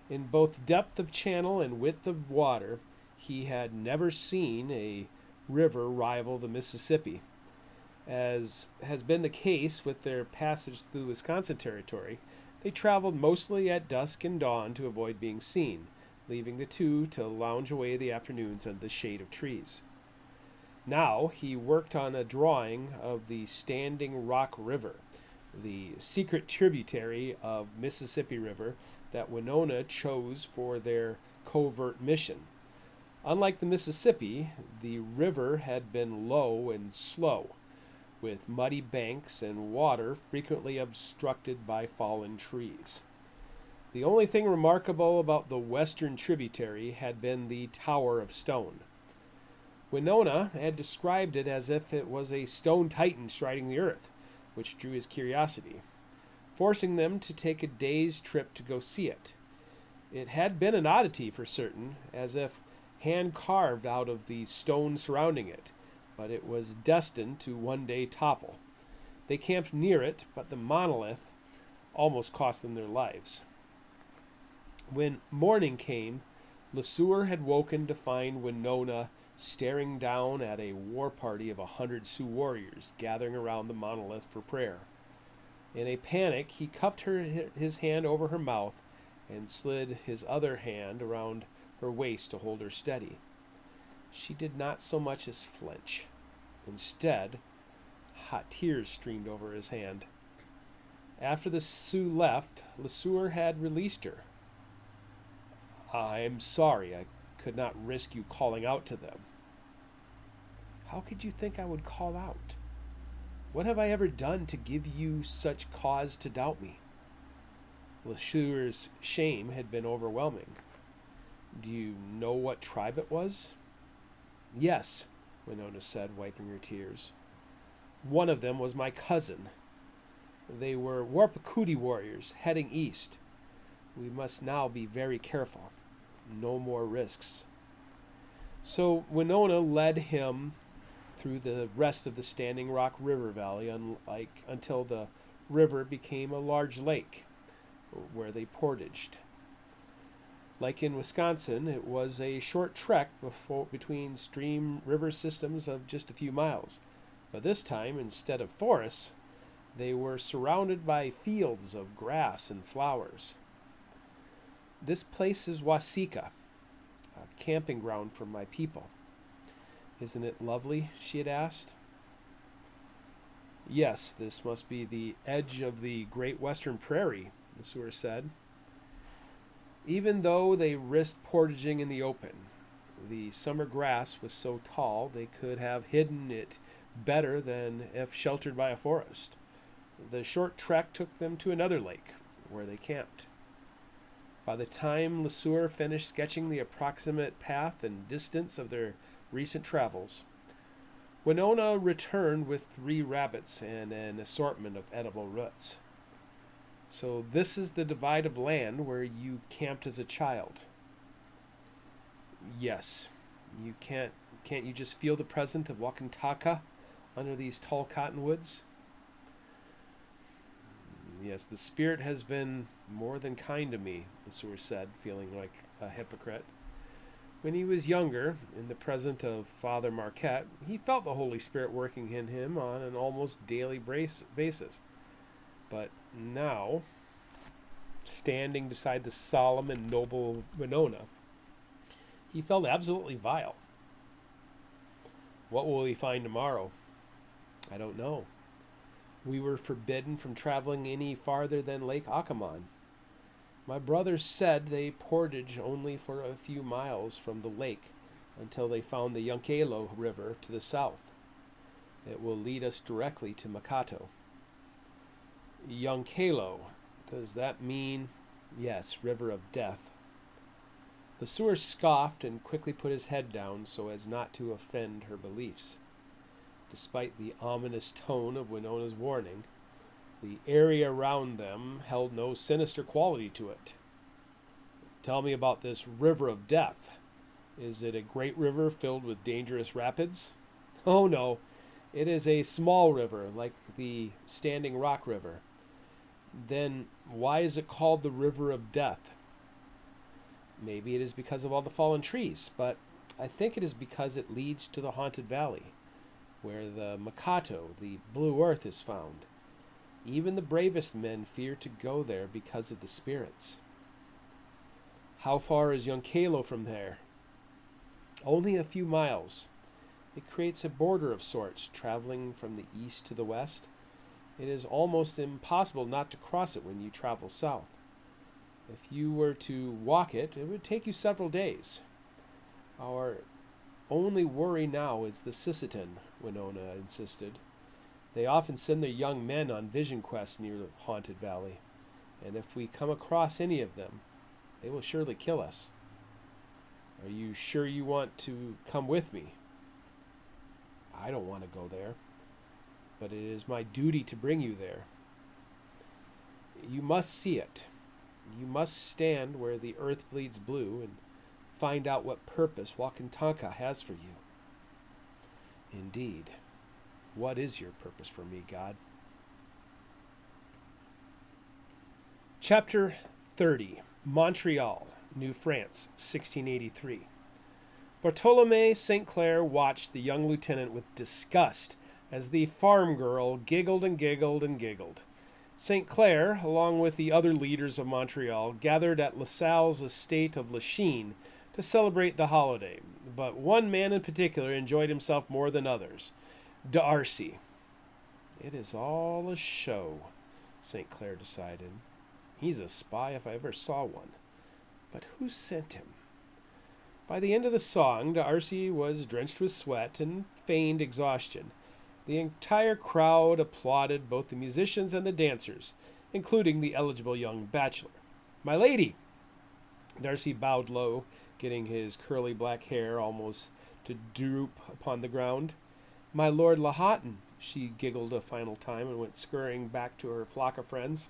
In both depth of channel and width of water, he had never seen a river rival the Mississippi. As has been the case with their passage through Wisconsin Territory, they traveled mostly at dusk and dawn to avoid being seen, leaving the two to lounge away the afternoons under the shade of trees. Now he worked on a drawing of the Standing Rock River, the secret tributary of Mississippi River that Wenonah chose for their covert mission. Unlike the Mississippi, the river had been low and slow, with muddy banks and water frequently obstructed by fallen trees. The only thing remarkable about the western tributary had been the Tower of Stone. Wenonah had described it as if it was a stone titan striding the earth, which drew his curiosity, forcing them to take a day's trip to go see it. It had been an oddity for certain, as if hand-carved out of the stone surrounding it, but it was destined to one day topple. They camped near it, but the monolith almost cost them their lives. When morning came, LeSueur had woken to find Wenonah staring down at a war party of 100 Sioux warriors gathering around the monolith for prayer. In a panic, he cupped his hand over her mouth and slid his other hand around her waist to hold her steady. She did not so much as flinch. Instead, hot tears streamed over his hand. After the Sioux left, LeSueur had released her. "I'm sorry, I could not risk you calling out to them." "How could you think I would call out? What have I ever done to give you such cause to doubt me?" LeSueur's shame had been overwhelming. "Do you know what tribe it was?" "Yes," Wenonah said, wiping her tears. "One of them was my cousin. They were Warpakudi warriors heading east. We must now be very careful. No more risks." So Wenonah led him through the rest of the Standing Rock River Valley until the river became a large lake where they portaged. Like in Wisconsin, it was a short trek between stream river systems of just a few miles. But this time, instead of forests, they were surrounded by fields of grass and flowers. "This place is Wasika, a camping ground for my people. Isn't it lovely?" she had asked. "Yes, this must be the edge of the Great Western Prairie," LeSueur said. Even though they risked portaging in the open, the summer grass was so tall they could have hidden it better than if sheltered by a forest. The short trek took them to another lake, where they camped. By the time LeSueur finished sketching the approximate path and distance of their recent travels, Wenonah returned with 3 rabbits and an assortment of edible roots. "So this is the divide of land where you camped as a child?" "Yes. Can't you just feel the presence of Wakantaka under these tall cottonwoods?" "Yes, the spirit has been more than kind to me," LeSueur said, feeling like a hypocrite. When he was younger, in the presence of Father Marquette, he felt the Holy Spirit working in him on an almost daily basis. But now, standing beside the solemn and noble Wenonah, he felt absolutely vile. "What will we find tomorrow?" "I don't know. We were forbidden from traveling any farther than Lake Acamon. My brothers said they portaged only for a few miles from the lake until they found the Yunkelo River to the south. It will lead us directly to Makato." "Yunkelo, does that mean—" "Yes, River of Death." LeSueur scoffed and quickly put his head down so as not to offend her beliefs. Despite the ominous tone of Wenonah's warning, the area around them held no sinister quality to it. "Tell me about this River of Death. Is it a great river filled with dangerous rapids?" "Oh, no. It is a small river, like the Standing Rock River. Then why is it called the River of Death? Maybe it is because of all the fallen trees, but I think it is because it leads to the Haunted Valley, where the Makato, the Blue Earth, is found. Even the bravest men fear to go there because of the spirits. How far is Yonkalo from there? Only a few miles. It creates a border of sorts, traveling from the east to the west. It is almost impossible not to cross it when you travel south. If you were to walk it, it would take you several days. Our only worry now is the Sisseton, Wenonah insisted. They often send their young men on vision quests near the Haunted Valley, and if we come across any of them, they will surely kill us. Are you sure you want to come with me? I don't want to go there, but it is my duty to bring you there. You must see it. You must stand where the earth bleeds blue and find out what purpose Wakantanka has for you. Indeed. What is your purpose for me, God? Chapter 30. Montreal, New France, 1683. Bartolome St. Clair watched the young lieutenant with disgust as the farm girl giggled and giggled and giggled. St. Clair, along with the other leaders of Montreal, gathered at LaSalle's estate of Lachine to celebrate the holiday, but one man in particular enjoyed himself more than others, D'Arcy. It is all a show, St. Clair decided. He's a spy if I ever saw one. But who sent him? By the end of the song, D'Arcy was drenched with sweat and feigned exhaustion. The entire crowd applauded both the musicians and the dancers, including the eligible young bachelor. My lady! D'Arcy bowed low, getting his curly black hair almost to droop upon the ground. My Lord Lahoughton, she giggled a final time and went scurrying back to her flock of friends.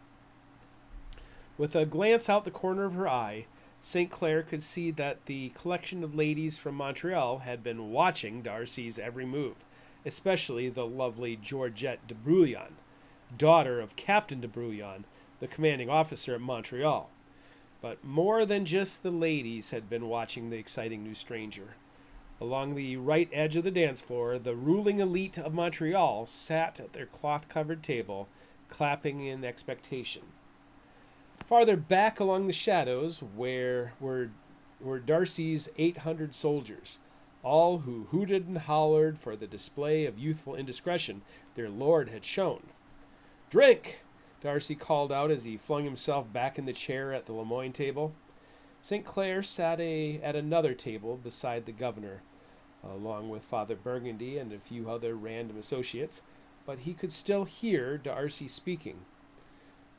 With a glance out the corner of her eye, St. Clair could see that the collection of ladies from Montreal had been watching D'Arcy's every move, especially the lovely Georgette de Brouillan, daughter of Captain de Brouillan, the commanding officer at Montreal. But more than just the ladies had been watching the exciting new stranger. Along the right edge of the dance floor, the ruling elite of Montreal sat at their cloth-covered table, clapping in expectation. Farther back along the shadows were D'Arcy's 800 soldiers, all who hooted and hollered for the display of youthful indiscretion their lord had shown. "Drink!" D'Arcy called out as he flung himself back in the chair at the Lemoyne table. St. Clair sat at another table beside the governor, along with Father Burgundy and a few other random associates, but he could still hear D'Arcy speaking.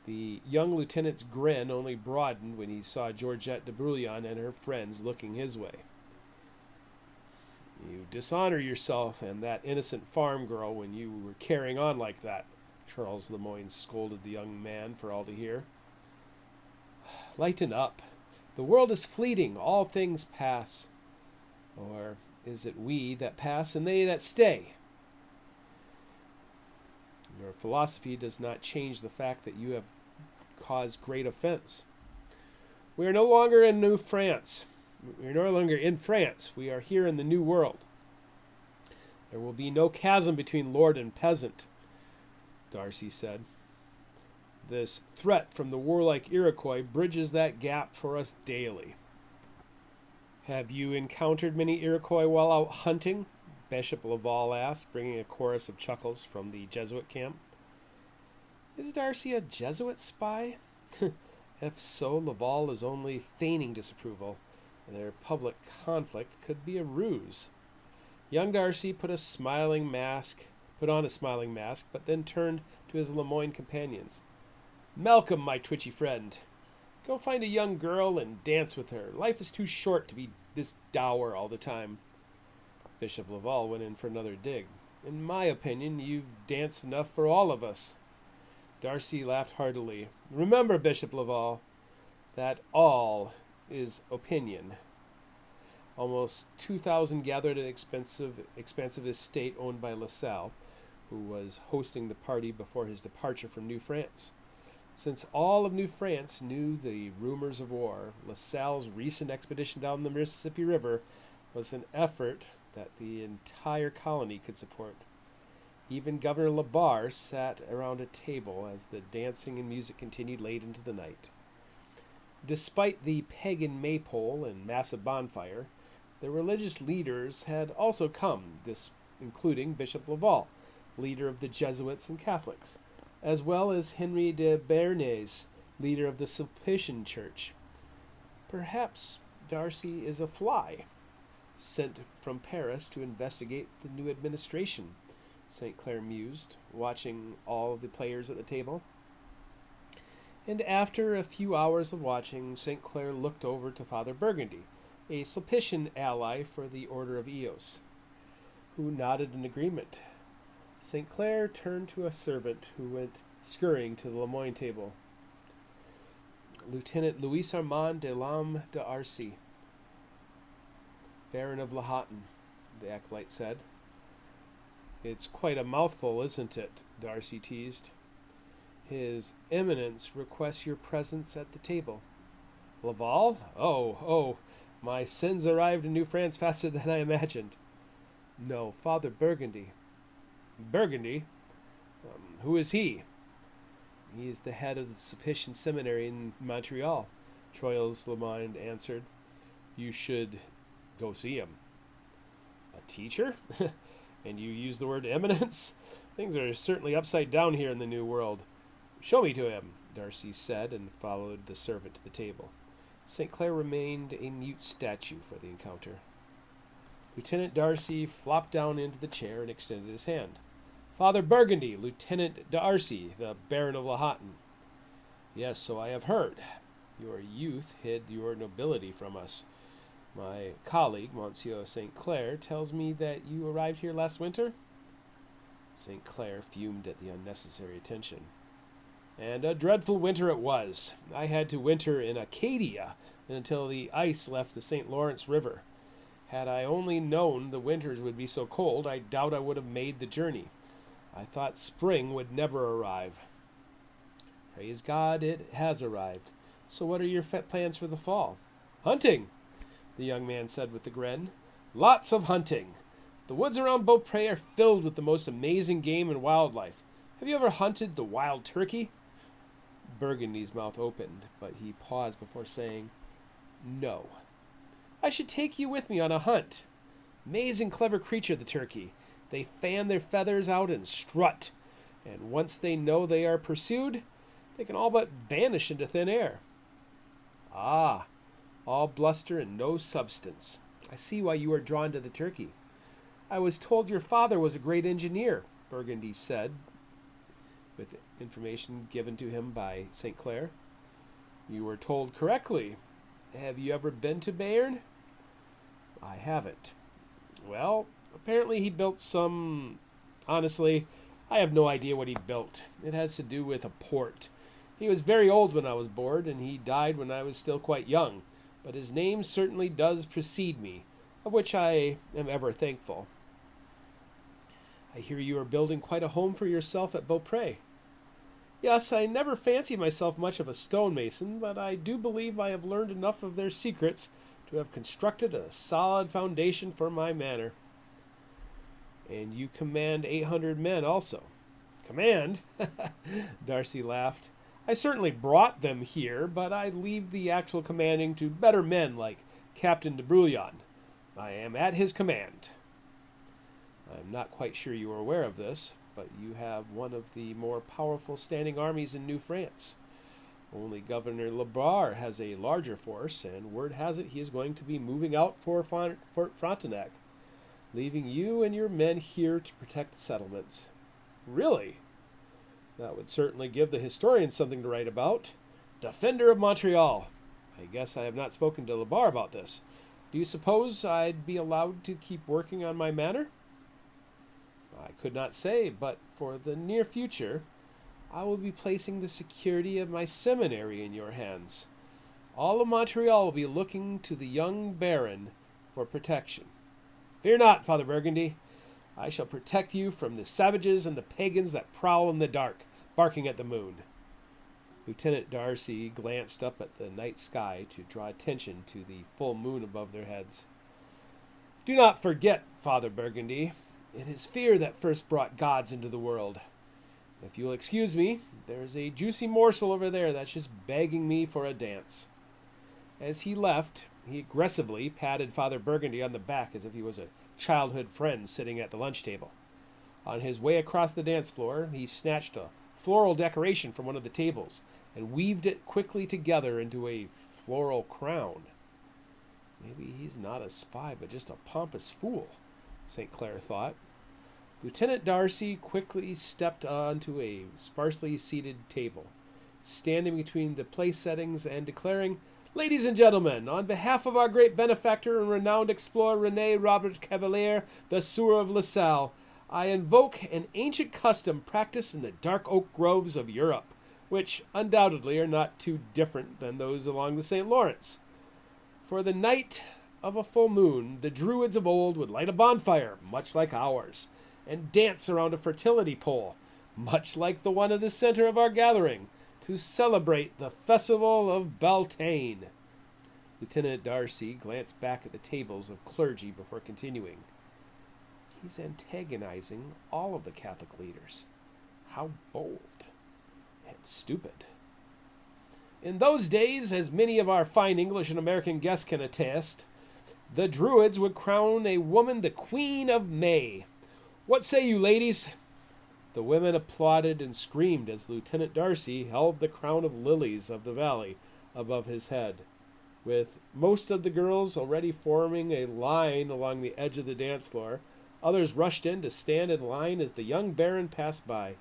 The young lieutenant's grin only broadened when he saw Georgette de Brouillan and her friends looking his way. "You dishonor yourself and that innocent farm girl when you were carrying on like that," Charles Lemoyne scolded the young man for all to hear. "Lighten up. The world is fleeting. All things pass. Or is it we that pass and they that stay? Your philosophy does not change the fact that you have caused great offense. We are no longer in New France. We are no longer in France. We are here in the New World. There will be no chasm between lord and peasant," D'Arcy said. "This threat from the warlike Iroquois bridges that gap for us daily." "Have you encountered many Iroquois while out hunting?" Bishop Laval asked, bringing a chorus of chuckles from the Jesuit camp. Is D'Arcy a Jesuit spy? If so, Laval is only feigning disapproval. Their public conflict could be a ruse. Young D'Arcy put on a smiling mask, but then turned to his Lemoyne companions. "Malcolm, my twitchy friend, go find a young girl and dance with her. Life is too short to be this dour all the time." Bishop Laval went in for another dig. "In my opinion, you've danced enough for all of us." D'Arcy laughed heartily. "Remember, Bishop Laval, that all is opinion." Almost 2,000 gathered at an expensive estate owned by LaSalle, who was hosting the party before his departure from New France. Since all of New France knew the rumors of war, La Salle's recent expedition down the Mississippi River was an effort that the entire colony could support. Even Governor LeBar sat around a table as the dancing and music continued late into the night. Despite the pagan maypole and massive bonfire, the religious leaders had also come, including Bishop Laval, leader of the Jesuits and Catholics, as well as Henry de Bernays, leader of the Sulpician Church. Perhaps Darcy is a fly, sent from Paris to investigate the new administration, St. Clair mused, watching all of the players at the table. And after a few hours of watching, St. Clair looked over to Father Burgundy, a Sulpician ally for the Order of Eos, who nodded in agreement. St. Clair turned to a servant who went scurrying to the Lemoyne table. Lieutenant Louis Armand de Lame d'Arcy, Baron of Lahoughton, the acolyte said. It's quite a mouthful, isn't it? Darcy teased. His Eminence requests your presence at the table. Laval? Oh, my sins arrived in New France faster than I imagined. No, Father Burgundy. Burgundy? Who is he? He is the head of the Sulpician Seminary in Montreal, Troyes Lamond answered. You should go see him. A teacher? And you use the word eminence? Things are certainly upside down here in the New World. Show me to him, Darcy said, and followed the servant to the table. St. Clair remained a mute statue for the encounter. Lieutenant Darcy flopped down into the chair and extended his hand. Father Burgundy, Lieutenant Darcy, the Baron of Lahoughton. Yes, so I have heard. Your youth hid your nobility from us. My colleague, Monsieur St. Clair, tells me that you arrived here last winter? St. Clair fumed at the unnecessary attention. And a dreadful winter it was. I had to winter in Acadia until the ice left the St. Lawrence River. Had I only known the winters would be so cold, I doubt I would have made the journey. I thought spring would never arrive. Praise God, it has arrived. So what are your plans for the fall? Hunting, the young man said with a grin. Lots of hunting. The woods around Beaupré are filled with the most amazing game and wildlife. Have you ever hunted the wild turkey? Burgundy's mouth opened, but he paused before saying, No. I should take you with me on a hunt. Amazing clever creature, the turkey. They fan their feathers out and strut, and once they know they are pursued, they can all but vanish into thin air. Ah, all bluster and no substance. I see why you are drawn to the turkey. I was told your father was a great engineer, Burgundy said, with information given to him by St. Clair. You were told correctly. Have you ever been to Béarn? I haven't. Well, apparently he built some... Honestly, I have no idea what he built. It has to do with a port. He was very old when I was born, and he died when I was still quite young. But his name certainly does precede me, of which I am ever thankful. I hear you are building quite a home for yourself at Beaupré. Yes, I never fancied myself much of a stonemason, but I do believe I have learned enough of their secrets to have constructed a solid foundation for my manor. And you command 800 men also. Command? Darcy laughed. I certainly brought them here, but I leave the actual commanding to better men like Captain de Brouillon. I am at his command. I'm not quite sure you are aware of this, but you have one of the more powerful standing armies in New France. Only Governor LeBar has a larger force, and word has it he is going to be moving out for Fort Frontenac, leaving you and your men here to protect the settlements. Really? That would certainly give the historians something to write about. Defender of Montreal. I guess I have not spoken to LeBar about this. Do you suppose I'd be allowed to keep working on my manor? I could not say, but for the near future, I will be placing the security of my seminary in your hands. All of Montreal will be looking to the young baron for protection. Fear not, Father Burgundy. I shall protect you from the savages and the pagans that prowl in the dark, barking at the moon. Lieutenant Darcy glanced up at the night sky to draw attention to the full moon above their heads. Do not forget, Father Burgundy, it is fear that first brought gods into the world. If you'll excuse me, there's a juicy morsel over there that's just begging me for a dance. As he left, he aggressively patted Father Burgundy on the back as if he was a childhood friend sitting at the lunch table. On his way across the dance floor, he snatched a floral decoration from one of the tables and weaved it quickly together into a floral crown. Maybe he's not a spy, but just a pompous fool, St. Clair thought. Lieutenant Darcy quickly stepped onto a sparsely seated table, standing between the place settings and declaring, Ladies and gentlemen, on behalf of our great benefactor and renowned explorer René Robert Cavalier, the Sieur of LaSalle, I invoke an ancient custom practiced in the dark oak groves of Europe, which undoubtedly are not too different than those along the St. Lawrence. For the night of a full moon, the Druids of old would light a bonfire, much like ours, and dance around a fertility pole, much like the one at the center of our gathering, to celebrate the festival of Beltane. Lieutenant Darcy glanced back at the tables of clergy before continuing. He's antagonizing all of the Catholic leaders. How bold and stupid. In those days, as many of our fine English and American guests can attest, the Druids would crown a woman the Queen of May. What say you, ladies? The women applauded and screamed as Lieutenant Darcy held the crown of lilies of the valley above his head, with most of the girls already forming a line along the edge of the dance floor. Others rushed in to stand in line as the young baron passed by.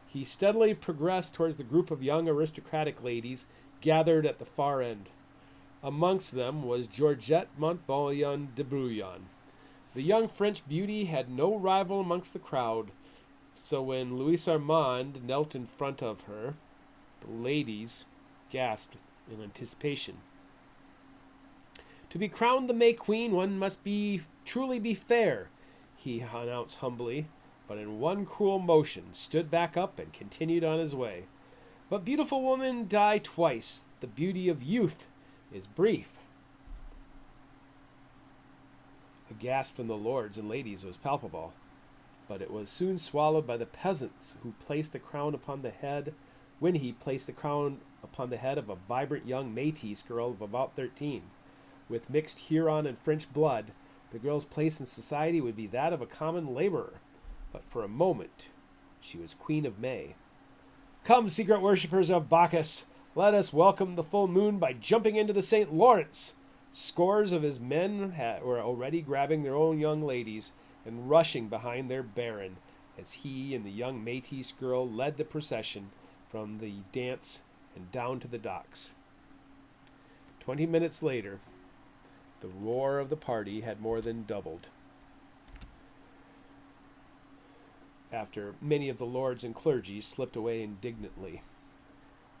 He steadily progressed towards the group of young aristocratic ladies gathered at the far end. Amongst them was Georgette Montbolion de Brouillon. The young French beauty had no rival amongst the crowd, so when Louis Armand knelt in front of her, the ladies gasped in anticipation. To be crowned the May Queen, one must truly be fair, he announced humbly, but in one cruel motion stood back up and continued on his way. But beautiful women die twice. The beauty of youth is brief. A gasp from the lords and ladies was palpable, but it was soon swallowed by the peasants who placed the crown upon the head, when he placed the crown upon the head of a vibrant young Métis girl of about 13. With mixed Huron and French blood, the girl's place in society would be that of a common laborer. But for a moment, she was Queen of May. Come, secret worshippers of Bacchus, let us welcome the full moon by jumping into the St. Lawrence. Scores of his men were already grabbing their own young ladies and rushing behind their baron as he and the young Métis girl led the procession from the dance and down to the docks. 20 minutes later, the roar of the party had more than doubled. After many of the lords and clergy slipped away indignantly,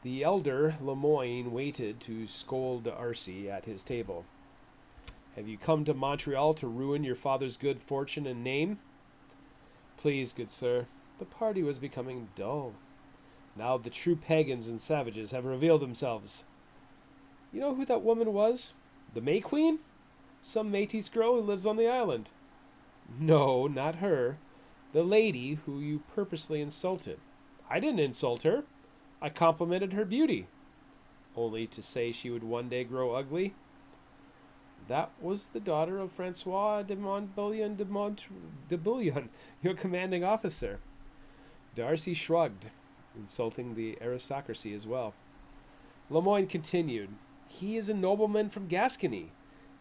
the elder Lemoyne waited to scold Darcy at his table. Have you come to Montreal to ruin your father's good fortune and name? Please, good sir, the party was becoming dull. Now the true pagans and savages have revealed themselves. You know who that woman was? The May Queen? Some Métis girl who lives on the island. No, not her. The lady who you purposely insulted. I didn't insult her. I complimented her beauty. Only to say she would one day grow ugly. That was the daughter of Francois de Montbolion de Bouillon, your commanding officer. Darcy shrugged, insulting the aristocracy as well. Lemoyne continued, He is a nobleman from Gascony,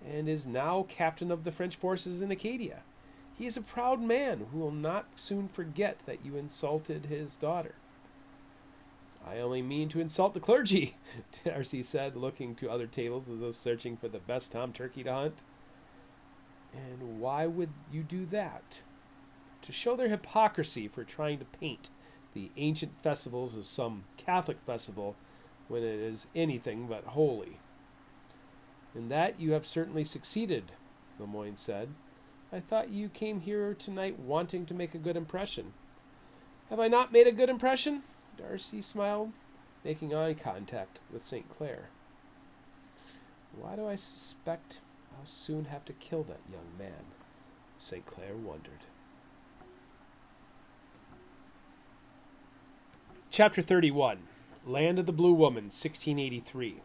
and is now captain of the French forces in Acadia. He is a proud man who will not soon forget that you insulted his daughter. I only mean to insult the clergy, Darcy said, looking to other tables as though searching for the best tom turkey to hunt. And why would you do that? To show their hypocrisy for trying to paint the ancient festivals as some Catholic festival when it is anything but holy. In that you have certainly succeeded, Lemoyne said. I thought you came here tonight wanting to make a good impression. Have I not made a good impression? Darcy smiled, making eye contact with St. Clair. Why do I suspect I'll soon have to kill that young man? St. Clair wondered. Chapter 31. Land of the Blue Woman, 1683.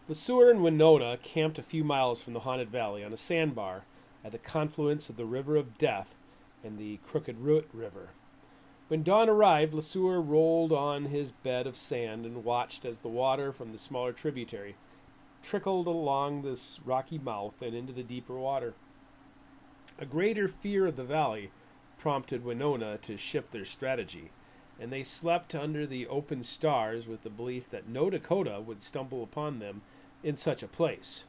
LeSueur and Wenonah camped a few miles from the haunted valley on a sandbar at the confluence of the River of Death and the Crooked Root River. When dawn arrived, LeSueur rolled on his bed of sand and watched as the water from the smaller tributary trickled along this rocky mouth and into the deeper water. A greater fear of the valley prompted Wenonah to shift their strategy, and they slept under the open stars with the belief that no Dakota would stumble upon them in such a place.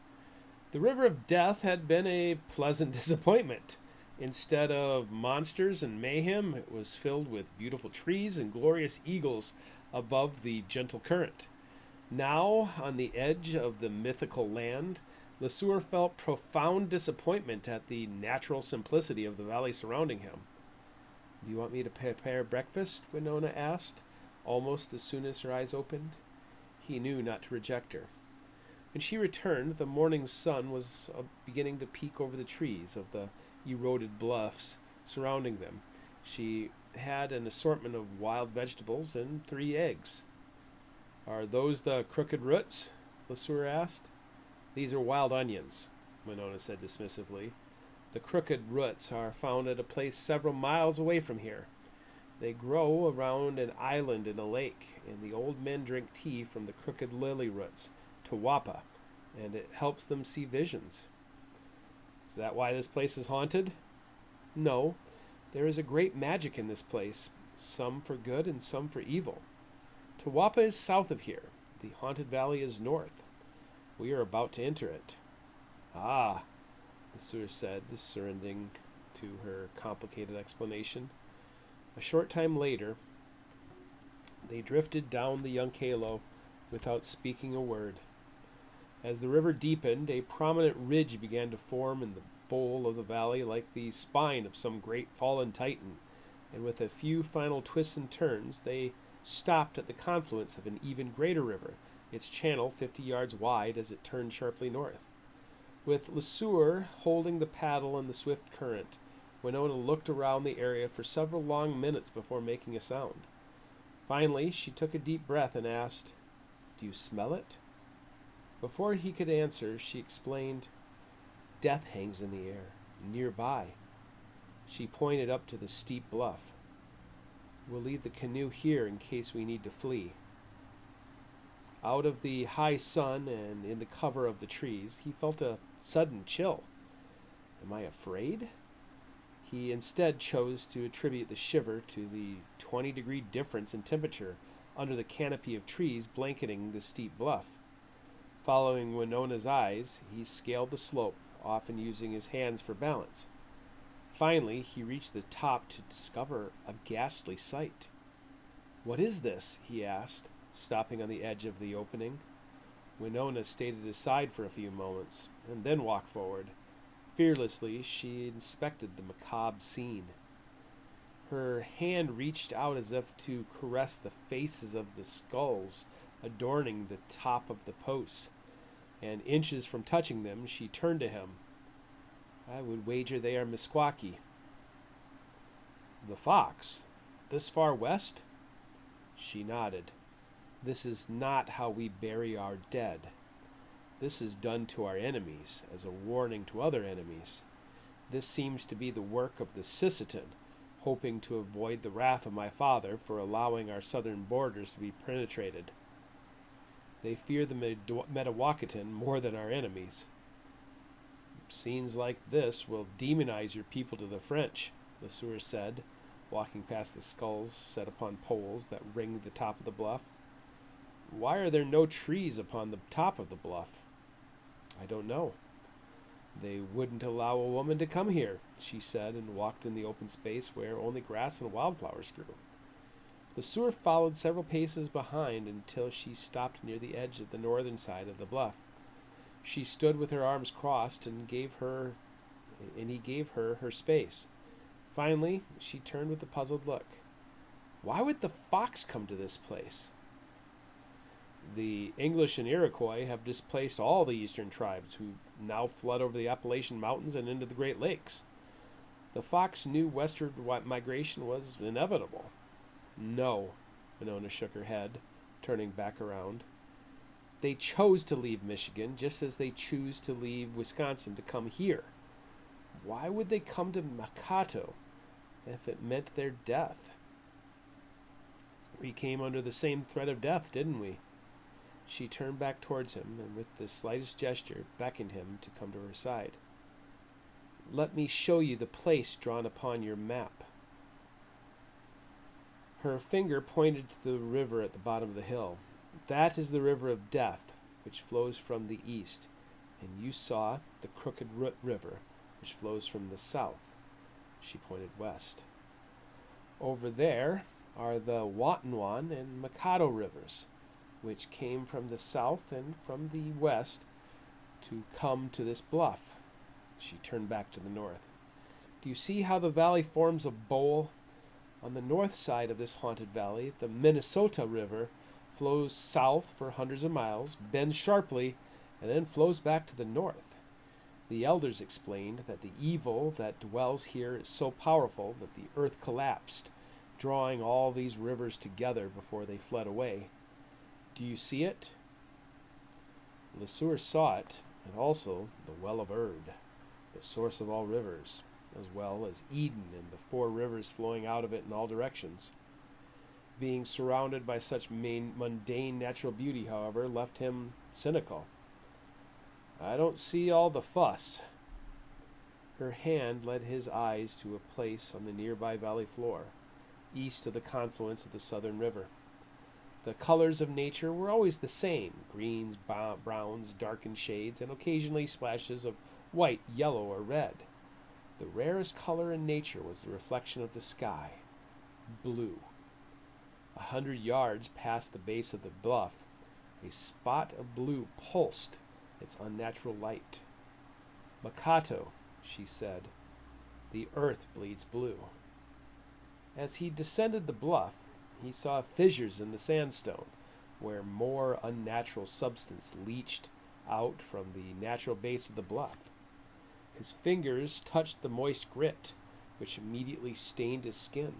The River of Death had been a pleasant disappointment. Instead of monsters and mayhem, it was filled with beautiful trees and glorious eagles above the gentle current. Now, on the edge of the mythical land, LeSueur felt profound disappointment at the natural simplicity of the valley surrounding him. Do you want me to prepare breakfast? Wenonah asked, almost as soon as her eyes opened. He knew not to reject her. When she returned, the morning sun was beginning to peek over the trees of the eroded bluffs surrounding them. She had an assortment of wild vegetables and 3 eggs. Are those the crooked roots? LeSueur asked. These are wild onions, Wenonah said dismissively. The crooked roots are found at a place several miles away from here. They grow around an island in a lake, and the old men drink tea from the crooked lily roots, Tawapa, and it helps them see visions. Is that why this place is haunted? No, there is a great magic in this place, some for good and some for evil. Tawapa is south of here. The haunted valley is north. We are about to enter it. Ah, LeSueur said, surrendering to her complicated explanation. A short time later, they drifted down the Yunkalo without speaking a word. As the river deepened, a prominent ridge began to form in the bowl of the valley like the spine of some great fallen titan, and with a few final twists and turns, they stopped at the confluence of an even greater river, its channel 50 yards wide as it turned sharply north. With LeSueur holding the paddle in the swift current, Wenonah looked around the area for several long minutes before making a sound. Finally, she took a deep breath and asked, "Do you smell it?" Before he could answer, she explained, "Death hangs in the air, nearby." She pointed up to the steep bluff. "We'll leave the canoe here in case we need to flee." Out of the high sun and in the cover of the trees, he felt a sudden chill. Am I afraid? He instead chose to attribute the shiver to the 20-degree difference in temperature under the canopy of trees blanketing the steep bluff. Following Wenonah's eyes, he scaled the slope, often using his hands for balance. Finally, he reached the top to discover a ghastly sight. "What is this?" he asked, stopping on the edge of the opening. Wenonah stayed at his side for a few moments, and then walked forward. Fearlessly, she inspected the macabre scene. Her hand reached out as if to caress the faces of the skulls adorning the top of the posts, and inches from touching them, she turned to him. "I would wager they are Meskwaki." "The Fox? This far west?" She nodded. "This is not how we bury our dead. This is done to our enemies, as a warning to other enemies. This seems to be the work of the Sisseton, hoping to avoid the wrath of my father for allowing our southern borders to be penetrated. They fear the Metawakitan more than our enemies. Scenes like this will demonize your people to the French," LeSueur said, walking past the skulls set upon poles that ringed the top of the bluff. "Why are there no trees upon the top of the bluff?" "I don't know." "They wouldn't allow a woman to come here," she said, and walked in the open space where only grass and wildflowers grew. LeSueur followed several paces behind until she stopped near the edge of the northern side of the bluff. She stood with her arms crossed and gave her and he gave her her space. Finally, she turned with a puzzled look. Why would the fox come to this place? The English and Iroquois have displaced all the eastern tribes, who now flood over the Appalachian Mountains and into the Great Lakes. The fox knew westward migration was inevitable. No, Wenonah shook her head, turning back around. They chose to leave Michigan just as they choose to leave Wisconsin to come here. Why would they come to Makato if it meant their death? We came under the same threat of death, didn't we? She turned back towards him and with the slightest gesture beckoned him to come to her side. Let me show you the place drawn upon your map. Her finger pointed to the river at the bottom of the hill. That is the river of death, which flows from the east, and you saw the Crooked River, which flows from the south. She pointed west. Over there are the Watonwan and Mikado rivers, which came from the south and from the west to come to this bluff. She turned back to the north. Do you see how the valley forms a bowl? On the north side of this haunted valley, the Minnesota River flows south for hundreds of miles, bends sharply, and then flows back to the north. The elders explained that the evil that dwells here is so powerful that the earth collapsed, drawing all these rivers together before they fled away. Do you see it? LeSueur saw it, and also the Well of Erd, the source of all rivers, as well as Eden and the 4 rivers flowing out of it in all directions. Being surrounded by such mundane natural beauty, however, left him cynical. I don't see all the fuss. Her hand led his eyes to a place on the nearby valley floor, east of the confluence of the southern river. The colors of nature were always the same, greens, browns, darkened shades, and occasionally splashes of white, yellow, or red. The rarest color in nature was the reflection of the sky, blue. 100 yards past the base of the bluff, a spot of blue pulsed its unnatural light. Makato, she said, the earth bleeds blue. As he descended the bluff, he saw fissures in the sandstone, where more unnatural substance leached out from the natural base of the bluff. His fingers touched the moist grit, which immediately stained his skin.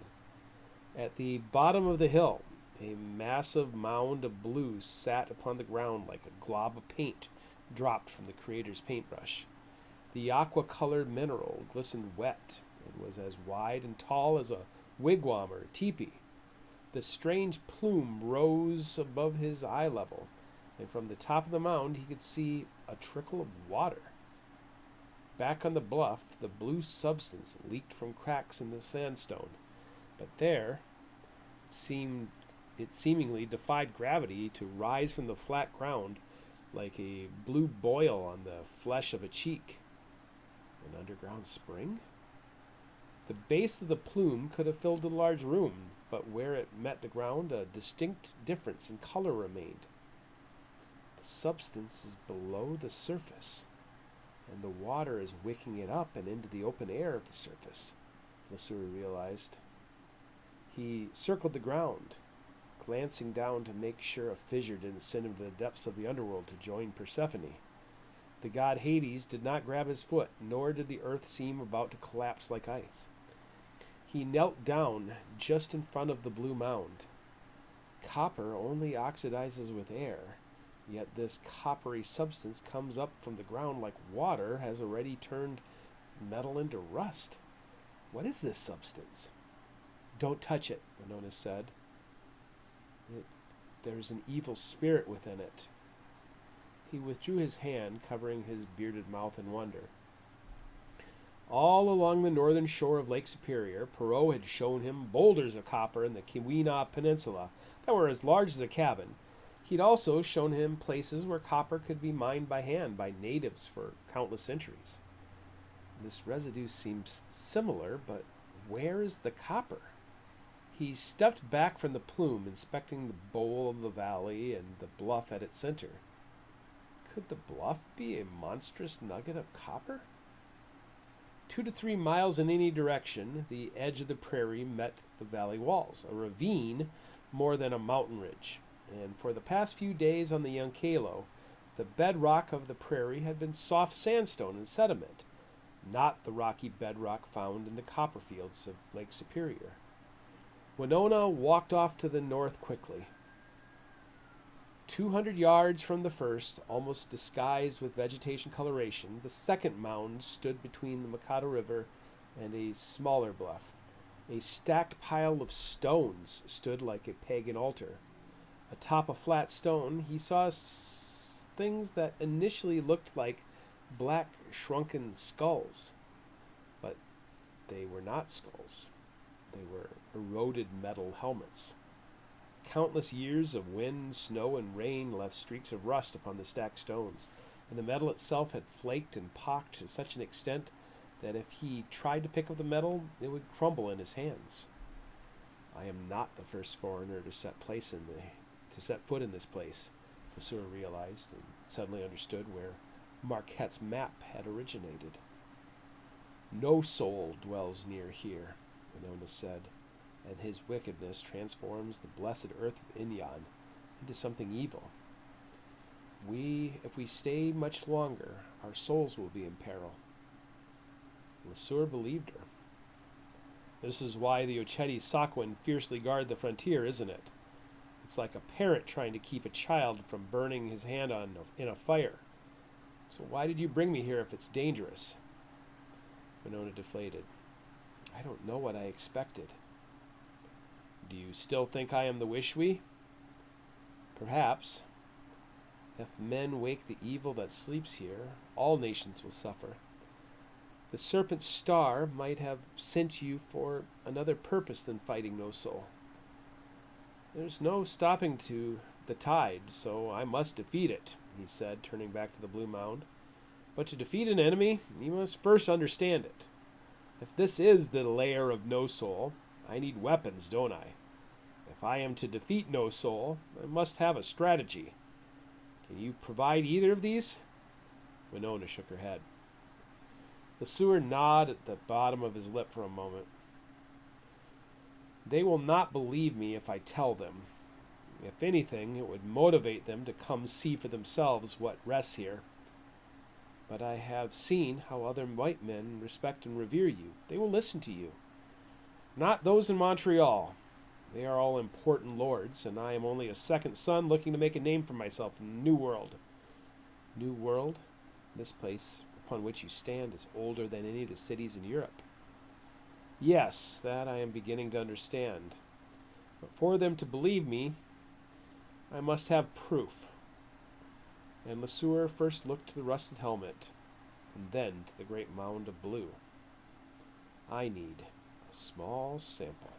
At the bottom of the hill, a massive mound of blue sat upon the ground like a glob of paint dropped from the creator's paintbrush. The aqua-colored mineral glistened wet and was as wide and tall as a wigwam or teepee. The strange plume rose above his eye level, and from the top of the mound he could see a trickle of water. Back on the bluff, the blue substance leaked from cracks in the sandstone, but there it seemingly defied gravity to rise from the flat ground like a blue boil on the flesh of a cheek. An underground spring? The base of the plume could have filled a large room, but where it met the ground, a distinct difference in color remained. The substance is below the surface, and the water is wicking it up and into the open air of the surface, LeSueur realized. He circled the ground, glancing down to make sure a fissure didn't send him to the depths of the underworld to join Persephone. The god Hades did not grab his foot, nor did the earth seem about to collapse like ice. He knelt down just in front of the blue mound. Copper only oxidizes with air, yet this coppery substance comes up from the ground like water has already turned metal into rust. What is this substance? Don't touch it, Wenonah said. There's an evil spirit within it. He withdrew his hand, covering his bearded mouth in wonder. All along the northern shore of Lake Superior, Perot had shown him boulders of copper in the Keweenaw Peninsula that were as large as a cabin. He'd also shown him places where copper could be mined by hand by natives for countless centuries. This residue seems similar, but where is the copper? He stepped back from the plume, inspecting the bowl of the valley and the bluff at its center. Could the bluff be a monstrous nugget of copper? 2 to 3 miles in any direction, the edge of the prairie met the valley walls, a ravine more than a mountain ridge. And for the past few days on the Uncalo, the bedrock of the prairie had been soft sandstone and sediment, not the rocky bedrock found in the copperfields of Lake Superior. Wenonah walked off to the north quickly. 200 yards from the first, almost disguised with vegetation coloration, the second mound stood between the Mikado River and a smaller bluff. A stacked pile of stones stood like a pagan altar. Atop a flat stone, he saw things that initially looked like black, shrunken skulls. But they were not skulls. They were eroded metal helmets. Countless years of wind, snow, and rain left streaks of rust upon the stacked stones, and the metal itself had flaked and pocked to such an extent that if he tried to pick up the metal, it would crumble in his hands. I am not the first foreigner to set foot in this place, Lesueur realized, and suddenly understood where Marquette's map had originated. No soul dwells near here, Wenonah said, and his wickedness transforms the blessed earth of Inyan into something evil. If we stay much longer, our souls will be in peril. Lesueur believed her. This is why the Ocheti Sakwan fiercely guard the frontier, isn't it? It's like a parent trying to keep a child from burning his hand in a fire. So why did you bring me here if it's dangerous? Wenonah deflated. I don't know what I expected. Do you still think I am the Wishwe? Perhaps. If men wake the evil that sleeps here, all nations will suffer. The serpent star might have sent you for another purpose than fighting No Soul. There's no stopping to the tide, so I must defeat it, he said, turning back to the blue mound. But to defeat an enemy, you must first understand it. If this is the lair of No Soul, I need weapons, don't I? If I am to defeat No Soul, I must have a strategy. Can you provide either of these? Wenonah shook her head. Lesueur gnawed at the bottom of his lip for a moment. They will not believe me if I tell them. If anything, it would motivate them to come see for themselves what rests here. But I have seen how other white men respect and revere you. They will listen to you. Not those in Montreal. They are all important lords, and I am only a second son looking to make a name for myself in the New World. New World? This place upon which you stand is older than any of the cities in Europe. Yes, that I am beginning to understand. But for them to believe me, I must have proof. And Lesueur first looked to the rusted helmet, and then to the great mound of blue. I need a small sample.